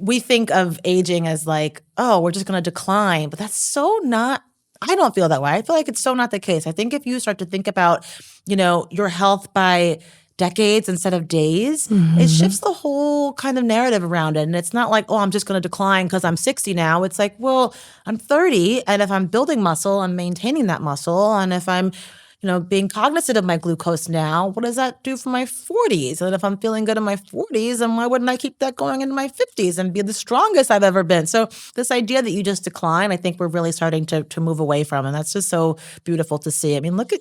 we think of aging as like, oh, we're just going to decline. But that's so not, I don't feel that way. I feel like it's so not the case. I think if you start to think about, your health by decades instead of days, it shifts the whole kind of narrative around it. And it's not like, oh, I'm just going to decline because I'm 60 now. It's like, well, I'm 30. And if I'm building muscle, I'm maintaining that muscle. And if I'm being cognizant of my glucose now, what does that do for my 40s? And if I'm feeling good in my 40s, then why wouldn't I keep that going into my 50s and be the strongest I've ever been? So this idea that you just decline, I think we're really starting to move away from, and that's just so beautiful to see. I mean, look at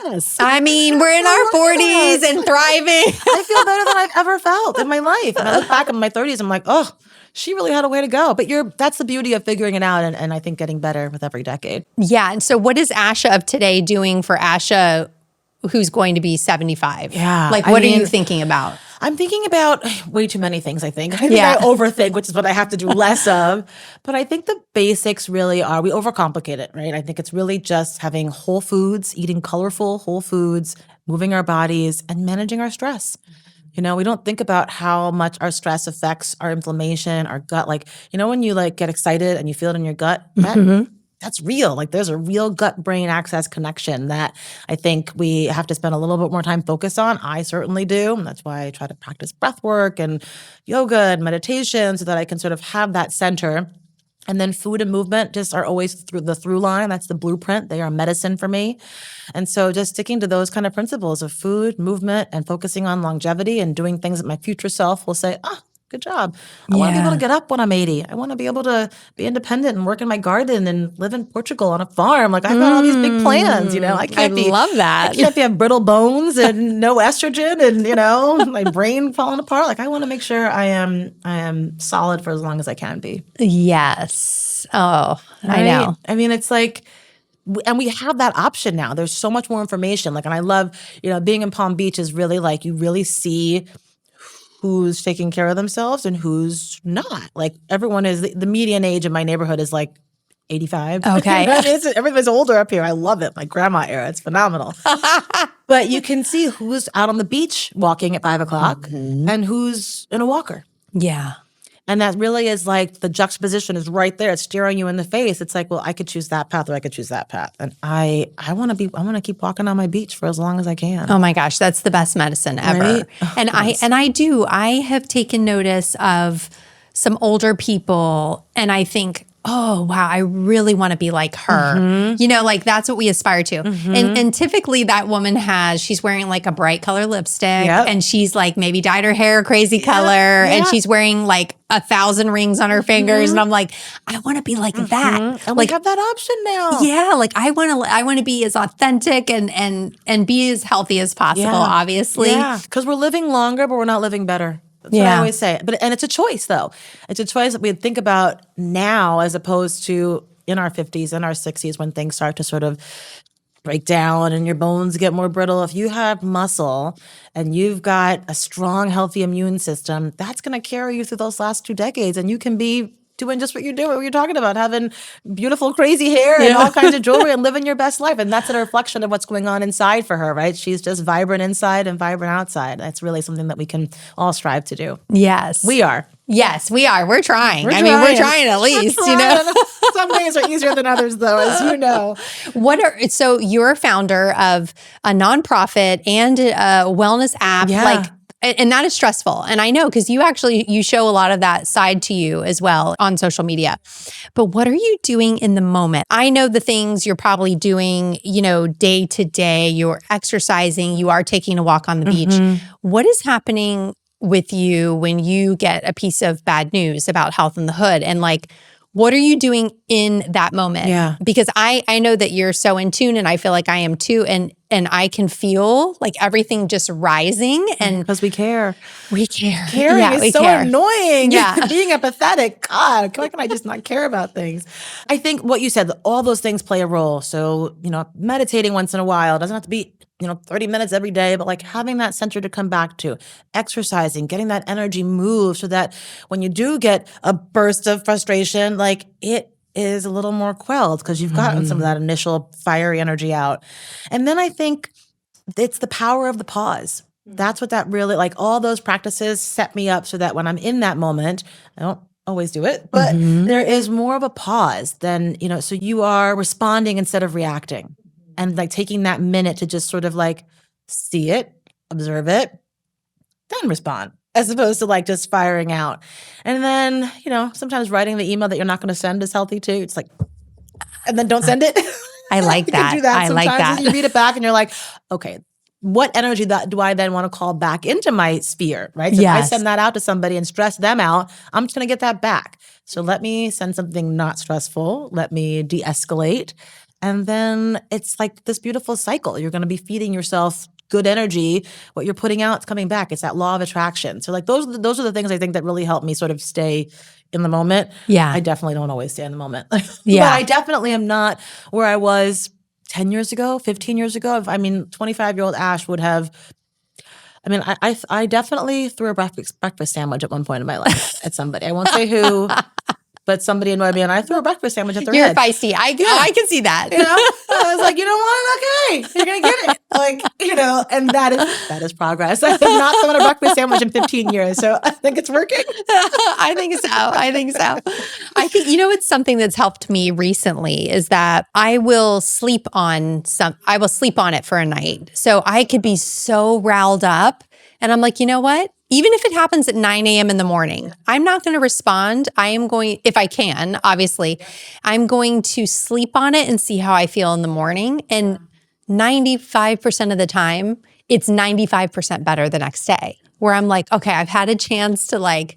us. I mean, we're in our 40s and thriving. I feel better than I've ever felt in my life. And I look back in my 30s, I'm like, oh, she really had a way to go. But that's the beauty of figuring it out and I think getting better with every decade. Yeah. And so what is Asha of today doing for Asha who's going to be 75? Yeah. Like, what are you thinking about? I'm thinking about way too many things, I think. I overthink, which is what I have to do less of. But I think the basics really are, we overcomplicate it, right? I think it's really just having whole foods, eating colorful whole foods, moving our bodies, and managing our stress. We don't think about how much our stress affects our inflammation, our gut. Like, when you get excited and you feel it in your gut, that's real. Like there's a real gut-brain axis connection that I think we have to spend a little bit more time focused on. I certainly do. And that's why I try to practice breath work and yoga and meditation so that I can sort of have that center. And then food and movement just are always through the through line. That's the blueprint. They are medicine for me. And so just sticking to those kind of principles of food, movement, and focusing on longevity and doing things that my future self will say, good job. I want to be able to get up when I'm 80. I want to be able to be independent and work in my garden and live in Portugal on a farm. Like I've got all these big plans, I love that. I can't have brittle bones and no estrogen and, my brain falling apart. Like I want to make sure I am solid for as long as I can be. Yes. Oh, right? I know. I mean, it's like, and we have that option now. There's so much more information. And I love, being in Palm Beach is really you really see who's taking care of themselves and who's not. Like everyone is, the median age in my neighborhood is 85. Okay. Everybody's older up here. I love it. My grandma era. It's phenomenal. But you can see who's out on the beach walking at 5 o'clock and who's in a walker. Yeah. And that really is the juxtaposition is right there. It's staring you in the face. It's well, I could choose that path or I could choose that path. And I want to keep walking on my beach for as long as I can. Oh my gosh, that's the best medicine ever. Right? And I have taken notice of some older people and I think, oh, wow, I really want to be like her. That's what we aspire to. And typically that woman she's wearing a bright color lipstick and she's maybe dyed her hair a crazy color and she's wearing 1,000 rings on her fingers. And I'm I want to be like that. And we have that option now. Yeah. I want to be as authentic and be as healthy as possible, obviously. Yeah. Because we're living longer, but we're not living better. That's what I always say. And it's a choice, though. It's a choice that we think about now as opposed to in our 50s and our 60s when things start to sort of break down and your bones get more brittle. If you have muscle and you've got a strong, healthy immune system, that's going to carry you through those last 2 decades. And you can be doing just what you're doing, what you're talking about, having beautiful, crazy hair and all kinds of jewelry and living your best life. And that's a reflection of what's going on inside for her, right? She's just vibrant inside and vibrant outside. That's really something that we can all strive to do. Yes. We are. Yes, we are. We're trying. We're trying at least, Some days are easier than others, though, as you know. So you're a founder of a nonprofit and a wellness app. And that is stressful. And I know because you show a lot of that side to you as well on social media. But what are you doing in the moment? I know the things you're probably doing, day to day. You're exercising. You are taking a walk on the beach. What is happening with you when you get a piece of bad news about health in the hood? And what are you doing in that moment? Yeah. Because I know that you're so in tune and I feel like I am too. And I can feel everything just rising. And because we care. We care. Caring is so annoying. Yeah. Being empathetic. God, why can I just not care about things? I think what you said, all those things play a role. So, meditating once in a while doesn't have to be 30 minutes every day, but having that center to come back to, exercising, getting that energy moved so that when you do get a burst of frustration, it is a little more quelled because you've gotten some of that initial fiery energy out. And then I think it's the power of the pause. That's what that really, all those practices set me up so that when I'm in that moment, I don't always do it, but there is more of a pause than, so you are responding instead of reacting. And taking that minute to just sort of see it, observe it, then respond, as opposed to just firing out. And then, sometimes writing the email that you're not going to send is healthy too. It's and then don't send it. I like You that. can do that I sometimes. like that. And you read it back and you're like, okay, what energy do I then want to call back into my sphere, right? So if I send that out to somebody and stress them out, I'm just going to get that back. So let me send something not stressful. Let me de-escalate. And then it's like this beautiful cycle. You're going to be feeding yourself good energy. What you're putting out is coming back. It's that law of attraction. So like those are the things I think that really help me sort of stay in the moment. Yeah. I definitely don't always stay in the moment. Yeah. But I definitely am not where I was 10 years ago, 15 years ago. 25-year-old Ash would have, I definitely threw a breakfast sandwich at one point in my life at somebody. I won't say who, but somebody annoyed me and I threw a breakfast sandwich at their You're head. feisty. I can see that. You know, I was like, you don't want it? Okay, you're going to get it. Like, and that is progress. I have not thrown a breakfast sandwich in 15 years, so I think it's working. I think so. I think, it's something that's helped me recently is that I will sleep on it for a night. So I could be so riled up and I'm like, you know what? Even if it happens at 9 a.m. in the morning, I'm not going to respond. I am going, if I can, obviously, I'm going to sleep on it and see how I feel in the morning. And 95% of the time, it's 95% better the next day where I'm like, okay, I've had a chance to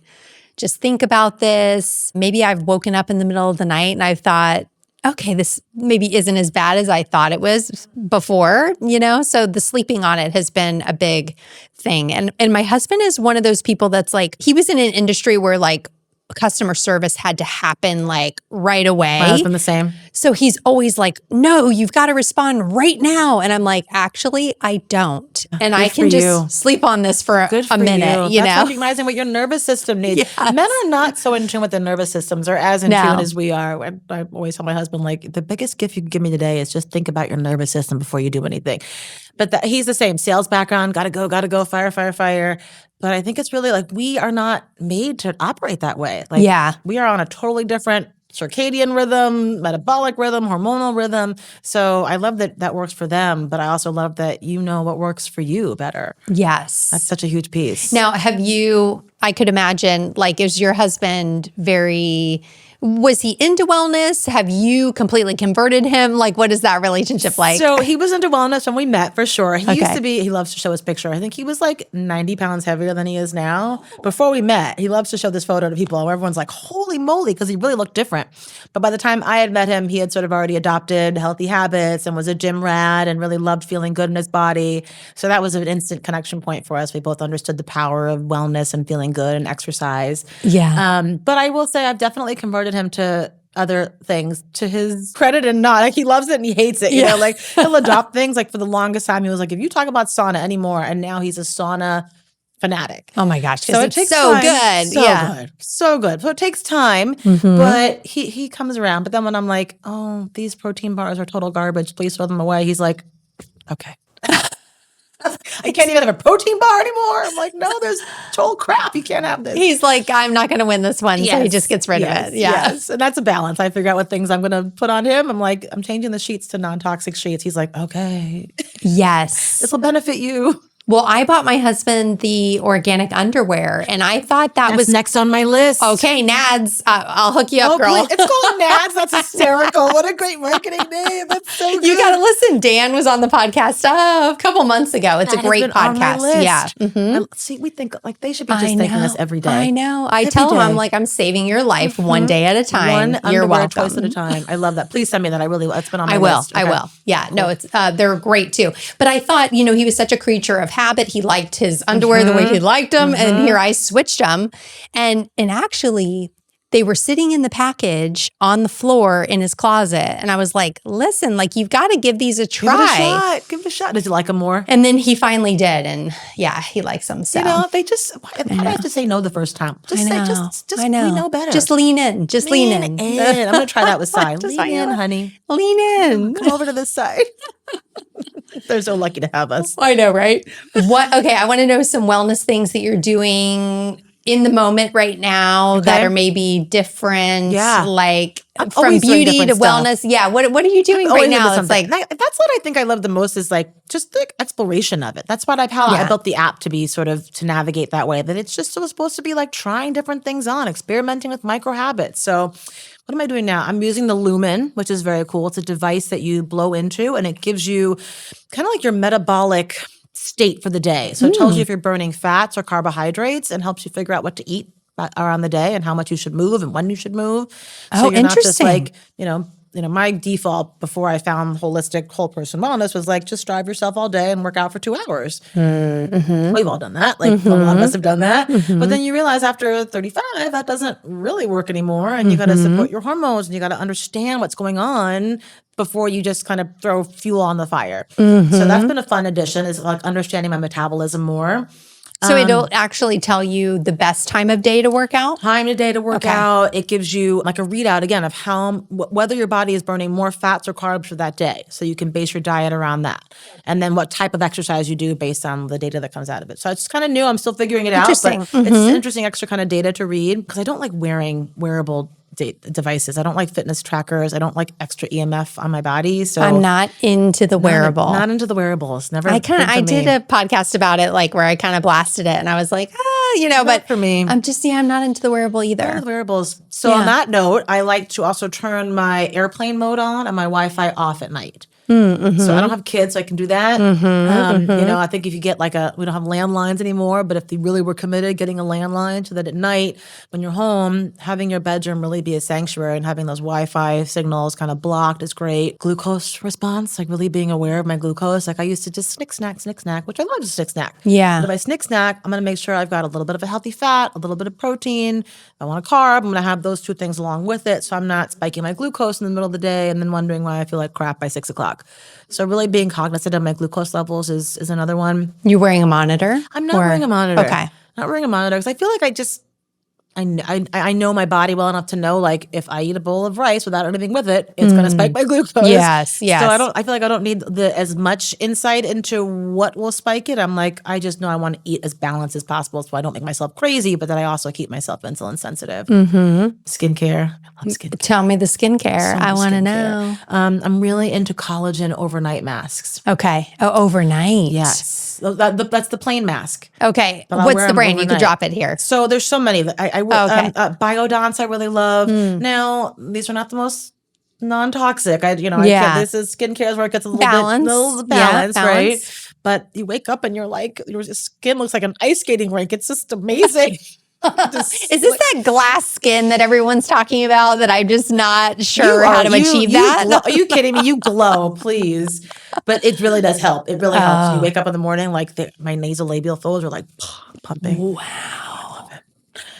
just think about this. Maybe I've woken up in the middle of the night and I've thought, okay, this maybe isn't as bad as I thought it was before, So the sleeping on it has been a big thing. And my husband is one of those people that's he was in an industry where customer service had to happen right away. My husband the same. So he's always like, no, you've got to respond right now. And I'm like, actually, I don't. And I can just sleep on this for a minute, That's recognizing what your nervous system needs. Yes. Men are not so in tune with their nervous systems or as in tune as we are. I always tell my husband, the biggest gift you can give me today is just think about your nervous system before you do anything. But he's the same. Sales background, gotta go, fire. But I think it's really we are not made to operate that way. We are on a totally different circadian rhythm, metabolic rhythm, hormonal rhythm. So I love that works for them, but I also love that what works for you better. Yes. That's such a huge piece. Now, I could imagine, is your husband was he into wellness? Have you completely converted him? What is that relationship like? So he was into wellness when we met, for sure. He loves to show his picture. I think he was 90 pounds heavier than he is now. Before we met, he loves to show this photo to people and everyone's like, holy moly, because he really looked different. But by the time I had met him, he had sort of already adopted healthy habits and was a gym rat and really loved feeling good in his body. So that was an instant connection point for us. We both understood the power of wellness and feeling good and exercise. Yeah. But I will say I've definitely converted him to other things, to his credit and not. He loves it and he hates it. He'll adopt things. For the longest time, he was like, if you talk about sauna anymore, and now he's a sauna fanatic. Oh my gosh. So it takes so time. good. So good. So it takes time, but he comes around. But then when I'm like, oh, these protein bars are total garbage, please throw them away. He's like, okay. I can't even have a protein bar anymore. I'm like, no, there's total crap. You can't have this. He's like, I'm not going to win this one. So he just gets rid of it. Yeah. Yes. And that's a balance. I figure out what things I'm going to put on him. I'm like, I'm changing the sheets to non-toxic sheets. He's like, okay. Yes. This will benefit you. Well, I bought my husband the organic underwear, and I thought that was next on my list. Okay, Nads, I'll hook you up, girl. Please. It's called Nads. That's hysterical. What a great marketing name. That's so good. You got to listen. Dan was on the podcast a couple months ago. It's a great podcast. On my list. Yeah. Mm-hmm. See, we think they should be just thinking us every day. I know. I tell them, I'm like, I'm saving your life one day at a time. One You're underwear welcome. choice at a time. I love that. Please send me that. It's been on my list. I will. Yeah. Cool. No, it's they're great too. But I thought, he was such a creature of habit. He liked his underwear the way he liked them. And here I switched them. And actually, they were sitting in the package on the floor in his closet. And I was like, listen, you've got to give these a try. Give it a shot. Did you like them more? And then he finally did. And yeah, he likes them. So, they just, I have to say no the first time. Just we know better. Just lean in. Lean in. I'm going to try that with Sai. Lean in, honey. Lean in. Come over to this side. They're so lucky to have us. I know, right? Okay, I want to know some wellness things that you're doing in the moment right now that are maybe different, from beauty to wellness. Yeah, what are you doing right now? It's that's what I think I love the most is just the exploration of it. That's how I built the app to be sort of to navigate that way. That it's just supposed to be trying different things on, experimenting with micro habits. So what am I doing now? I'm using the Lumen, which is very cool. It's a device that you blow into, and it gives you kind of like your metabolic state for the day. So it tells you if you're burning fats or carbohydrates and helps you figure out what to eat around the day and how much you should move and when you should move. So you're not just like, my default before I found holistic whole person wellness was like, just strive yourself all day and work out for 2 hours. We've all done that. Like a lot of us have done that. But then you realize after 35, that doesn't really work anymore. And you got to support your hormones and you got to understand what's going on before you just kind of throw fuel on the fire. So that's been a fun addition, is like understanding my metabolism more. So it'll actually tell you the best time of day to work out? Time of day to work out. It gives you like a readout, again, of whether your body is burning more fats or carbs for that day. So you can base your diet around that. And then what type of exercise you do based on the data that comes out of it. So it's kind of new. I'm still figuring it out. But it's interesting extra kind of data to read, because I don't like wearing wearable devices. I don't like fitness trackers. I don't like extra EMF on my body. So I'm not into the wearable. Not into the wearables. Never. I did a podcast about it, like where I kind of blasted it, and I was like, but for me, I'm not into the wearable either. Not the wearables. So on that note, I like to also turn my airplane mode on and my Wi-Fi off at night. So I don't have kids, so I can do that. I think if you get we don't have landlines anymore, but if they really were committed, getting a landline so that at night when you're home, having your bedroom really be a sanctuary and having those Wi-Fi signals kind of blocked is great. Glucose response, like really being aware of my glucose. Like I used to just snick snack, which I love to snick snack. Yeah. But if I snick snack, I'm going to make sure I've got a little bit of a healthy fat, a little bit of protein. If I want a carb, I'm going to have those 2 things along with it. So I'm not spiking my glucose in the middle of the day and then wondering why I feel like crap by 6 o'clock. So really being cognizant of my glucose levels is another one. You wearing a monitor? I'm not wearing a monitor. Okay. Not wearing a monitor because I feel like I know my body well enough to know, like, if I eat a bowl of rice without anything with it, it's going to spike my glucose. Yes. So I feel like I don't need as much insight into what will spike it. I'm like, I just know I want to eat as balanced as possible so I don't make myself crazy, but then I also keep myself insulin sensitive. Skincare. I love skincare. Tell me the skincare. I want to know. I'm really into collagen overnight masks. Okay. Oh, overnight. Yes. That's the plain mask. Okay. What's the brand? You could drop it here. So there's so many. Biodonts I really love. Now, these are not the most non-toxic. This is skincare where it gets a little bit balanced, right? But you wake up and you're like, your skin looks like an ice skating rink. It's just amazing. Is this that glass skin that everyone's talking about that I'm just not sure how to achieve that? Are you kidding me? You glow, please. But it really does help. It really helps. You wake up in the morning, like my nasolabial folds are like pumping. Wow.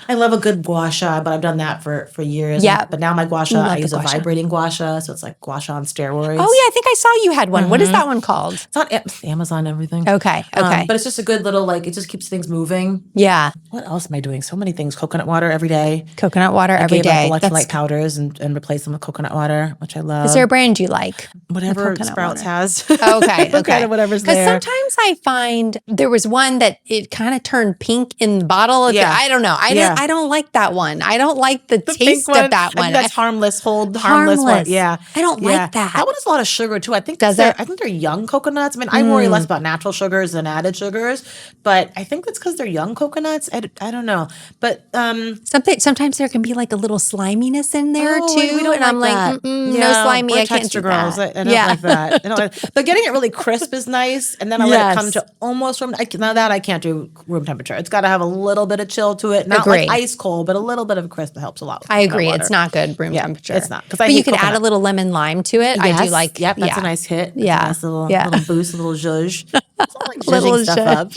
I love a good gua sha, but I've done that for years. Yeah. But now my gua sha, I use a vibrating gua sha, so it's like gua sha on steroids. Oh, yeah. I think I saw you had one. What is that one called? It's on Amazon, everything. Okay. But it's just a good little, it just keeps things moving. Yeah. What else am I doing? So many things. Coconut water every day. Coconut water every day. I gave up electrolyte powders and replaced them with coconut water, which I love. Is there a brand you like? Whatever Sprouts has. Okay. Kind of whatever's there. Because sometimes I find there was one that it kind of turned pink in the bottle. I don't know. I don't like that one. I don't like the taste of that one. That's harmless one. Yeah. I don't like that. That one has a lot of sugar too. I think it? I think they're young coconuts. I mean, I worry less about natural sugars than added sugars, but I think that's because they're young coconuts. I don't know. But sometimes there can be like a little sliminess in there too. We don't I'm like, no slimy. I can't do girls. that. I don't like that. But getting it really crisp is nice, and then I let it come to almost room. Now that I can't do room temperature. It's got to have a little bit of chill to it, not like ice cold, but a little bit of crisp helps a lot. I agree. It's not good room temperature. It's not. But you could add a little lemon lime to it. Yes. I do like. Yep, that's a nice hit. Yeah, nice little boost, a little zhuzh. Like little stuff up.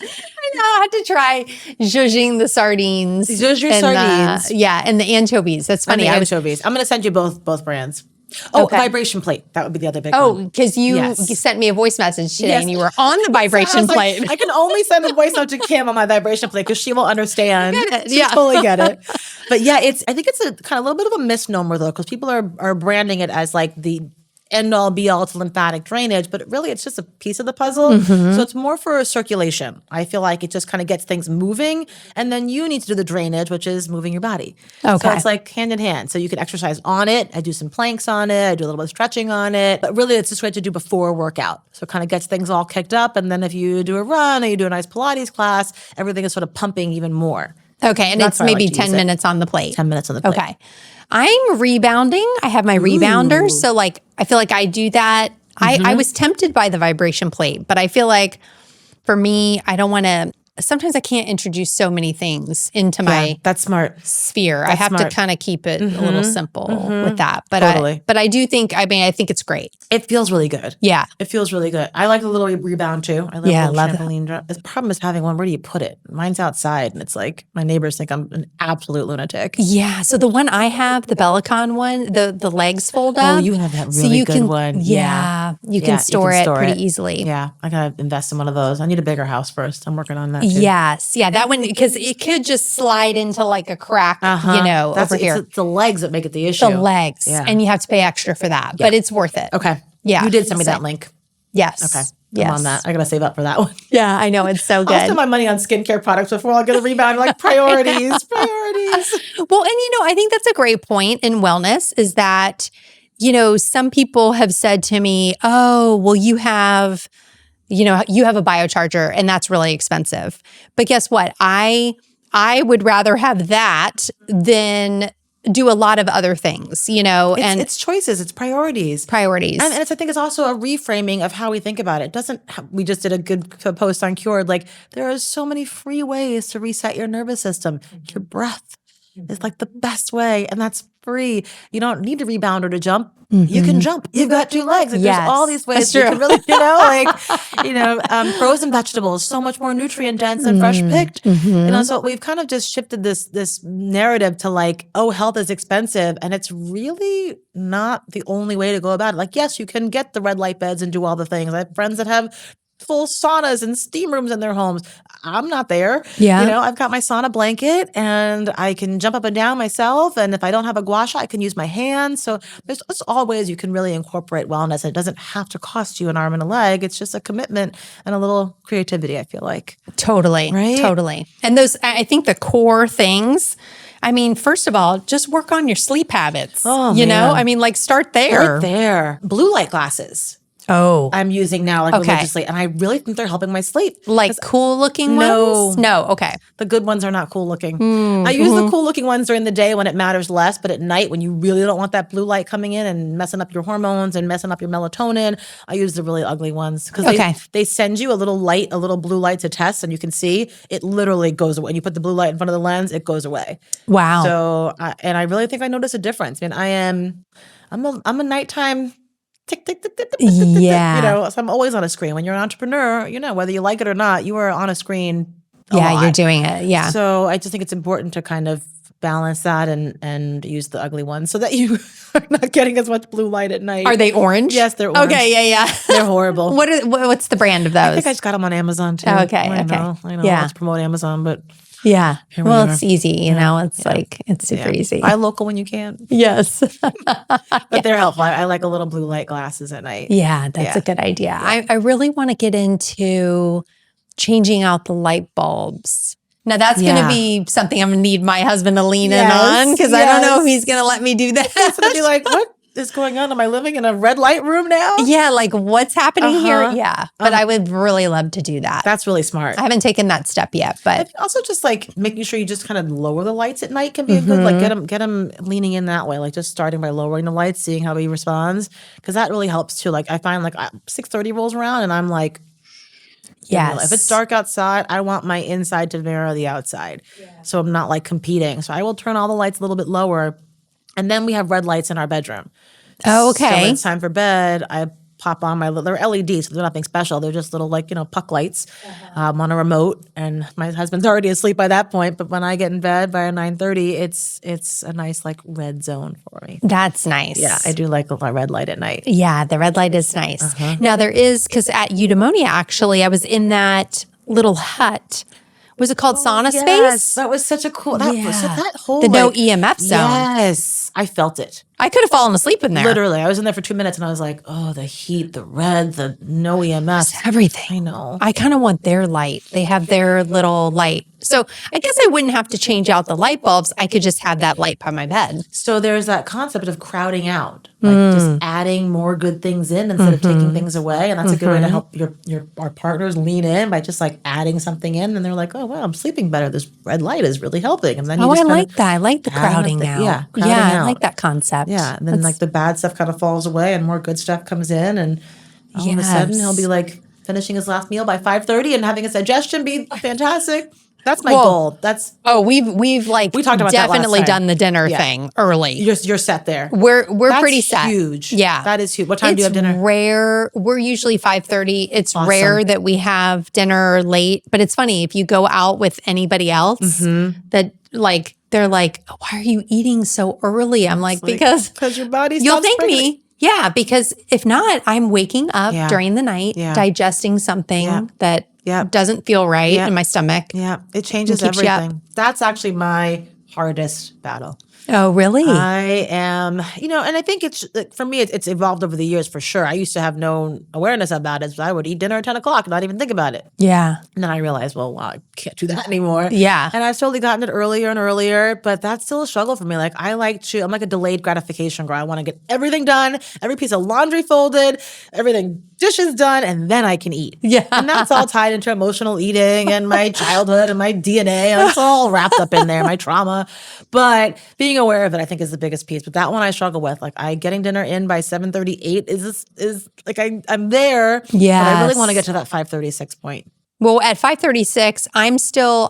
I know. I had to try zhuzhing the sardines. Zhuzh your sardines. And the anchovies. That's funny. Anchovies. I'm going to send you both brands. Oh, vibration plate. That would be the other big one. Oh, because you sent me a voice message today and you were on the vibration plate. I can only send a voice note to Kim on my vibration plate because she will understand. She totally get it. But I think it's a kind of a little bit of a misnomer though, because people are branding it as like the end all be all to lymphatic drainage, but really it's just a piece of the puzzle. So it's more for circulation. I feel like it just kind of gets things moving, and then you need to do the drainage, which is moving your body. Okay. So it's like hand in hand. So you can exercise on it. I do some planks on it. I do a little bit of stretching on it, but really it's just great to do before a workout. So it kind of gets things all kicked up, and then if you do a run or you do a nice Pilates class, everything is sort of pumping even more. Okay. And That's it's why I maybe like to use 10 it. minutes on the plate. 10 minutes on the plate. Okay. I'm rebounding. I have my rebounder. So like, I feel like I do that. I was tempted by the vibration plate, but I feel like for me, I don't want to, sometimes I can't introduce so many things into my That's smart. sphere. I That's have smart. to kind of keep it a little simple with that. But Totally. I do think, I mean, I think it's great. It feels really good. Yeah. It feels really good. I like the little rebound too. I love Yeah, a love little trampoline drop. The problem is having one. Where do you put it? Mine's outside, and it's like my neighbors think I'm an absolute lunatic. Yeah. So the one I have, the Bellicon one, the legs fold up. Oh, you have that really good one. Yeah. You can store it pretty easily. Yeah. I gotta invest in one of those. I need a bigger house first. I'm working on that too. Yes. Yeah. That one, because it could just slide into like a crack, over here. It's the legs that make it the issue. The legs. Yeah. And you have to pay extra for that, but it's worth it. Okay. Yeah. You did send me that link. Yes. Okay. Yes. I'm on that. I gotta save up for that one. Yeah, I know. It's so good. I'll spend my money on skincare products before I'll get a rebound. Like priorities. Well, and I think that's a great point in wellness is that, some people have said to me, oh, well, you have a biocharger and that's really expensive. But guess what? I would rather have that than do a lot of other things, and it's choices, it's priorities. And I think it's also a reframing of how we think about it. We just did a good post on Cured. Like there are so many free ways to reset your nervous system. Your breath is like the best way, and that's free. You don't need to rebound or to jump. You can jump. You've got two legs. Like, there's all these ways you can really, frozen vegetables, so much more nutrient dense than fresh picked. So we've kind of just shifted this narrative to like, oh, health is expensive. And it's really not the only way to go about it. Like, yes, you can get the red light beds and do all the things. I have friends that have full saunas and steam rooms in their homes. I'm not there. Yeah. I've got my sauna blanket and I can jump up and down myself. And if I don't have a gua sha, I can use my hands. So there's all ways you can really incorporate wellness. And it doesn't have to cost you an arm and a leg. It's just a commitment and a little creativity, I feel like. Totally. Right? Totally. And I think the core things, I mean, first of all, just work on your sleep habits. Oh, man. I mean, like start there. Right there. Blue light glasses. Oh. I'm using now religiously. And I really think they're helping my sleep. Like cool looking ones? No. Okay. The good ones are not cool looking. I use the cool looking ones during the day when it matters less, but at night when you really don't want that blue light coming in and messing up your hormones and messing up your melatonin, I use the really ugly ones. Because they send you a little blue light to test and you can see it literally goes away. When you put the blue light in front of the lens, it goes away. Wow. So, and I really think I notice a difference. I mean, I'm a nighttime tick, tick, tick, tick, tick, tick, tick, Yeah. So I'm always on a screen. When you're an entrepreneur, whether you like it or not, you are on a screen a lot. You're doing it. Yeah. So I just think it's important to kind of balance that and use the ugly ones so that you are not getting as much blue light at night. Are they orange? Yes, they're orange. Okay, yeah. They're horrible. What's the brand of those? I think I just got them on Amazon too. Okay, I know. Yeah. Let's promote Amazon, but yeah. here we Well, are. it's easy, it's like, it's super easy. Buy local when you can. Yes. But they're helpful. I like a little blue light glasses at night. Yeah, that's a good idea. I really want to get into changing out the light bulbs. Now, that's going to be something I'm going to need my husband to lean in on because I don't know if he's going to let me do that. It's going to be like, what is going on? Am I living in a red light room now? Yeah, like what's happening here? Yeah, but I would really love to do that. That's really smart. I haven't taken that step yet, but also just like making sure you just kind of lower the lights at night can be a good, like get him leaning in that way, like just starting by lowering the lights, seeing how he responds, because that really helps too. Like I find 6:30 rolls around and I'm like, yes, if it's dark outside, I want my inside to mirror the outside, so I'm not like competing. So I will turn all the lights a little bit lower, and then we have red lights in our bedroom. Oh, So okay. when it's time for bed, I pop on they're LEDs, so they're nothing special. They're just little puck lights on a remote. And my husband's already asleep by that point. But when I get in bed by 9:30, it's a nice red zone for me. That's nice. Yeah, I do like a red light at night. Yeah, the red light is nice. Now there is, because at Eudaimonia, actually, I was in that little hut. Was it called Sauna Yes, Space? that was such a cool. That whole The no EMF zone. Yes, I felt it. I could have fallen asleep in there. Literally. I was in there for 2 minutes and I was like, oh, the heat, the red, the no EMS. Everything. I know. I kind of want their light. They have their little light. So I guess I wouldn't have to change out the light bulbs. I could just have that light by my bed. So there's that concept of crowding out, like just adding more good things in instead of taking things away. And that's a good way to help our partners lean in by just like adding something in. And they're like, oh, wow, I'm sleeping better. This red light is really helping. And then I like that. I like the crowding out. Yeah, I like that concept. Yeah. And then like the bad stuff kind of falls away and more good stuff comes in. And all of a sudden he'll be like finishing his last meal by 5:30 and having his digestion be fantastic. That's my goal. We've like we talked about definitely that last time. done the dinner thing early. You're set there. We're pretty set. Huge. Yeah, that is huge. What time do you have dinner? Rare. We're usually 5:30. It's rare that we have dinner late, but it's funny if you go out with anybody else that like they're like, why are you eating so early? I'm like because your body's you'll thank me. Yeah, because if not, I'm waking up during the night, digesting something that doesn't feel right in my stomach. Yeah, it changes everything. That's actually my hardest battle. Oh, really? I am, and I think it's, for me, it's evolved over the years for sure. I used to have no awareness about it. So I would eat dinner at 10 o'clock and not even think about it. Yeah. And then I realized, well, wow, I can't do that anymore. Yeah. And I've slowly gotten it earlier and earlier, but that's still a struggle for me. Like I'm like a delayed gratification girl. I want to get everything done, every piece of laundry folded, everything dishes done, and then I can eat. Yeah. And that's all tied into emotional eating and my childhood and my DNA. And it's all wrapped up in there, my trauma. But being aware of it, I think, is the biggest piece. But that one I struggle with. Like getting dinner in by 7:38 is like I'm there. Yeah. But I really want to get to that 5:36 point. Well, at 5:36,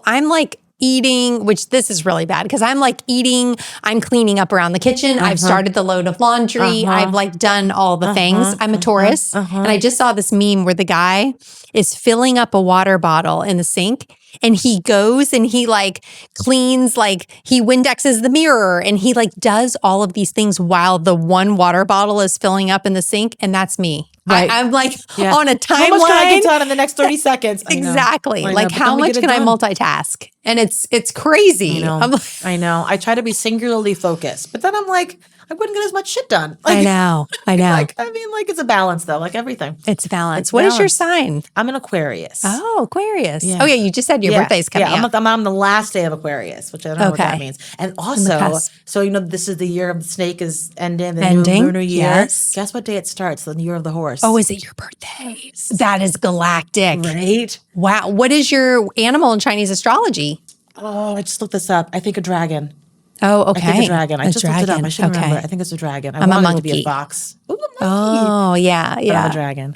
I'm like eating, which this is really bad because I'm like eating, I'm cleaning up around the kitchen. I've started the load of laundry. I've like done all the things. I'm a Taurus. And I just saw this meme where the guy is filling up a water bottle in the sink and he goes and he like cleans, like he Windexes the mirror and he like does all of these things while the one water bottle is filling up in the sink. And that's me. Right. I'm like on a timeline. How much can I get done in the next 30 seconds? Exactly. Like how much can I multitask? And it's crazy. I know. I try to be singularly focused, but then I'm like, I wouldn't get as much shit done. Like, I know. It's a balance though, like everything. It's a balance. What is your sign? I'm an Aquarius. Oh, Aquarius. Yeah. Oh yeah, you just said your birthday's coming up. I'm on the last day of Aquarius, which I don't know what that means. And also, so this is the year of the snake is ending, the new lunar year. Yes. Guess what day it starts? The year of the horse. Oh, is it your birthday? That is galactic. Right? Wow. What is your animal in Chinese astrology? Oh, I just looked this up. I think a dragon. Oh, okay. I think a dragon. I just looked it up. I should remember. I think it's a dragon. I'm a monkey. It to be a fox. Ooh, a monkey. Oh, yeah. I'm a dragon.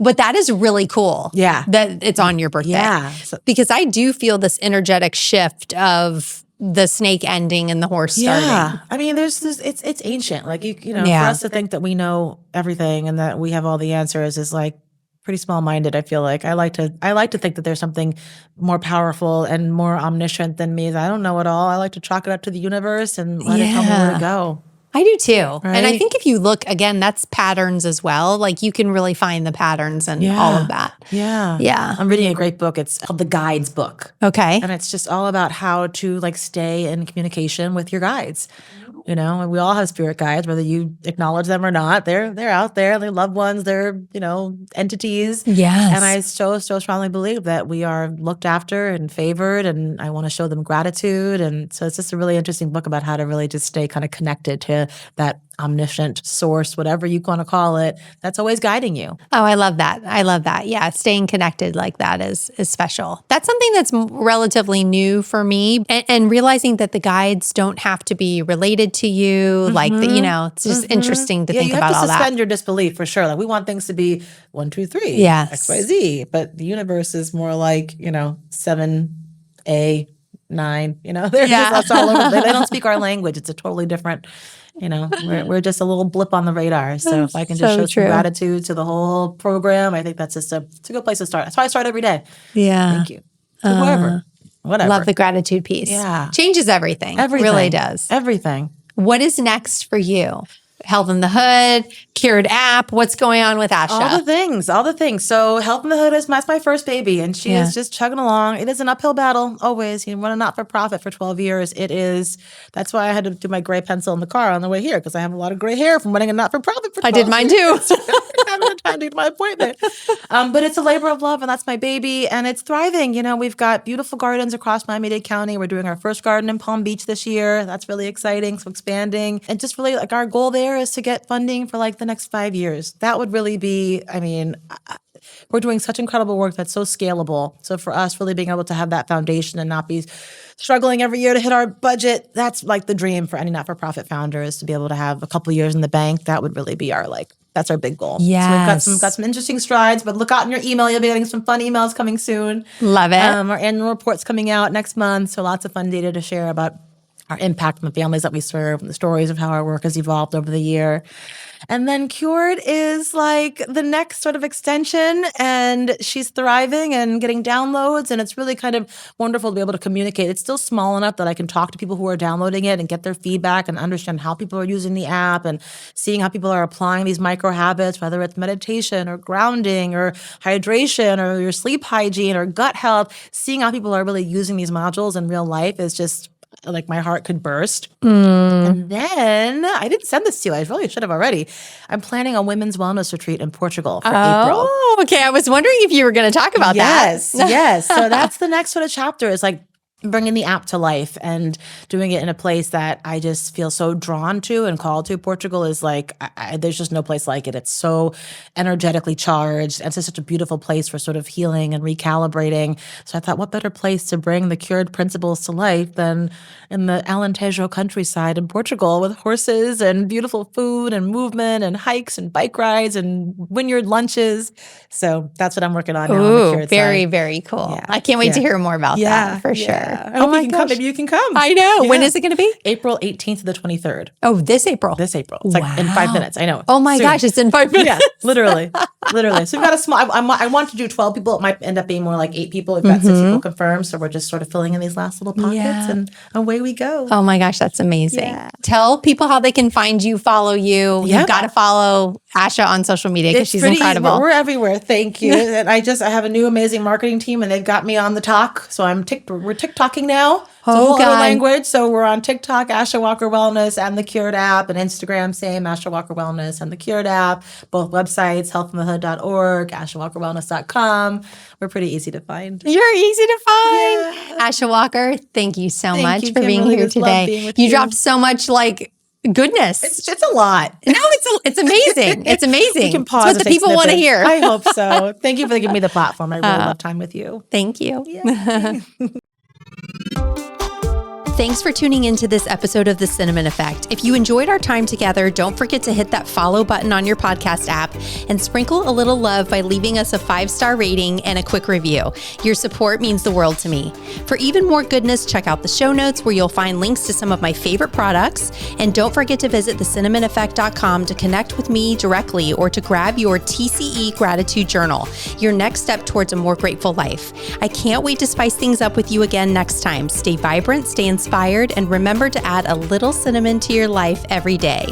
But that is really cool. Yeah. That it's on your birthday. Yeah. Because I do feel this energetic shift of the snake ending and the horse starting. Yeah. I mean, there's this, it's ancient. Like, for us to think that we know everything and that we have all the answers is like pretty small-minded, I feel like. I like to think that there's something more powerful and more omniscient than me. I don't know it all. I like to chalk it up to the universe and let it tell me where to go. I do too. Right? And I think if you look, again, that's patterns as well. Like you can really find the patterns and all of that. Yeah. Yeah. I'm reading a great book. It's called The Guides Book. Okay. And it's just all about how to like stay in communication with your guides. And we all have spirit guides, whether you acknowledge them or not. They're out there. They're loved ones. They're, entities. Yes. And I so strongly believe that we are looked after and favored, and I want to show them gratitude. And so it's just a really interesting book about how to really just stay kind of connected to that omniscient source, whatever you want to call it, that's always guiding you. Oh, I love that. Yeah. Staying connected like that is special. That's something that's relatively new for me, and realizing that the guides don't have to be related to you. Like, it's just interesting to think about all that. You have to suspend your disbelief for sure. Like we want things to be 1, 2, 3, yes. X, Y, Z, but the universe is more like, 7A, 9, they're just all over. They don't speak our language. It's a totally different, we're just a little blip on the radar. So if I can just show some gratitude to the whole program, I think that's just it's a good place to start. That's why I start every day. Yeah. Thank you. Whatever. Love the gratitude piece. Yeah. Changes everything. Everything. Really does. Everything. What is next for you? Health in the Hood, Cured app. What's going on with Asha? All the things. So Health in the Hood is my first baby, and she is just chugging along. It is an uphill battle, always. You run a not-for-profit for 12 years. It is. That's why I had to do my gray pencil in the car on the way here, because I have a lot of gray hair from running a not-for-profit for 12 I did mine years. too. I haven't had time to do my appointment. But it's a labor of love, and that's my baby, and it's thriving. We've got beautiful gardens across Miami-Dade County. We're doing our first garden in Palm Beach this year. That's really exciting. So expanding. And just really like our goal there is to get funding for like the next 5 years. That would really be, we're doing such incredible work that's so scalable. So for us, really being able to have that foundation and not be struggling every year to hit our budget, that's like the dream for any not-for-profit founder, is to be able to have a couple years in the bank. That would really be that's our big goal. Yes. So we've got some interesting strides, but look out in your email. You'll be getting some fun emails coming soon. Love it. Our annual report's coming out next month. So lots of fun data to share about our impact on the families that we serve and the stories of how our work has evolved over the year. And then Cured is like the next sort of extension, and she's thriving and getting downloads, and it's really kind of wonderful to be able to communicate. It's still small enough that I can talk to people who are downloading it and get their feedback and understand how people are using the app and seeing how people are applying these micro habits, whether it's meditation or grounding or hydration or your sleep hygiene or gut health. Seeing how people are really using these modules in real life is just like my heart could burst. And then I didn't send this to you. I really should have already. I'm planning a women's wellness retreat in Portugal for April. Oh, okay. I was wondering if you were going to talk about that. Yes. So that's the next sort of chapter, is like bringing the app to life and doing it in a place that I just feel so drawn to and called to. Portugal is like, there's just no place like it. It's so energetically charged. And it's just such a beautiful place for sort of healing and recalibrating. So I thought, what better place to bring the Cured principles to life than in the Alentejo countryside in Portugal, with horses and beautiful food and movement and hikes and bike rides and vineyard lunches. So that's what I'm working on now. Ooh, on the Cured very, side. very cool. Yeah. I can't wait to hear more about that for sure. I hope you can come. Maybe you can come. I know. Yeah. When is it going to be? April 18th to the 23rd. Oh, this April. It's like in 5 minutes. I know. Oh my gosh, it's in 5 minutes. Yeah, literally. So we've got a small, I want to do 12 people. It might end up being more like 8 people. We've got 6 people confirmed. So we're just sort of filling in these last little pockets and away we go. Oh my gosh, that's amazing. Yeah. Tell people how they can find you, follow you. Yeah. You've got to follow Asha on social media because she's pretty incredible. We're everywhere. Thank you. And I have a new amazing marketing team, and they've got me on the talk. So we're TikToking now. It's a whole other language. So we're on TikTok, Asha Walker Wellness, and the Cured app, and Instagram, same, Asha Walker Wellness and the Cured app. Both websites, healthinthehood.org, AshaWalkerWellness.com. We're pretty easy to find. You're easy to find. Yeah. Asha Walker, thank you so much you, for being Kimberly. here Just love being today. with You you. dropped so much goodness. It's a lot. No, it's amazing. It's amazing. You can pause. It's what and the take people want to snippets. hear. I hope so. Thank you for giving me the platform. I really love time with you. Thank you. Yeah. Thanks for tuning into this episode of The Cinnamon Effect. If you enjoyed our time together, don't forget to hit that follow button on your podcast app and sprinkle a little love by leaving us a 5-star rating and a quick review. Your support means the world to me. For even more goodness, check out the show notes where you'll find links to some of my favorite products. And don't forget to visit thecinnamoneffect.com to connect with me directly or to grab your TCE gratitude journal, your next step towards a more grateful life. I can't wait to spice things up with you again next time. Stay vibrant, stay inspired, and remember to add a little cinnamon to your life every day.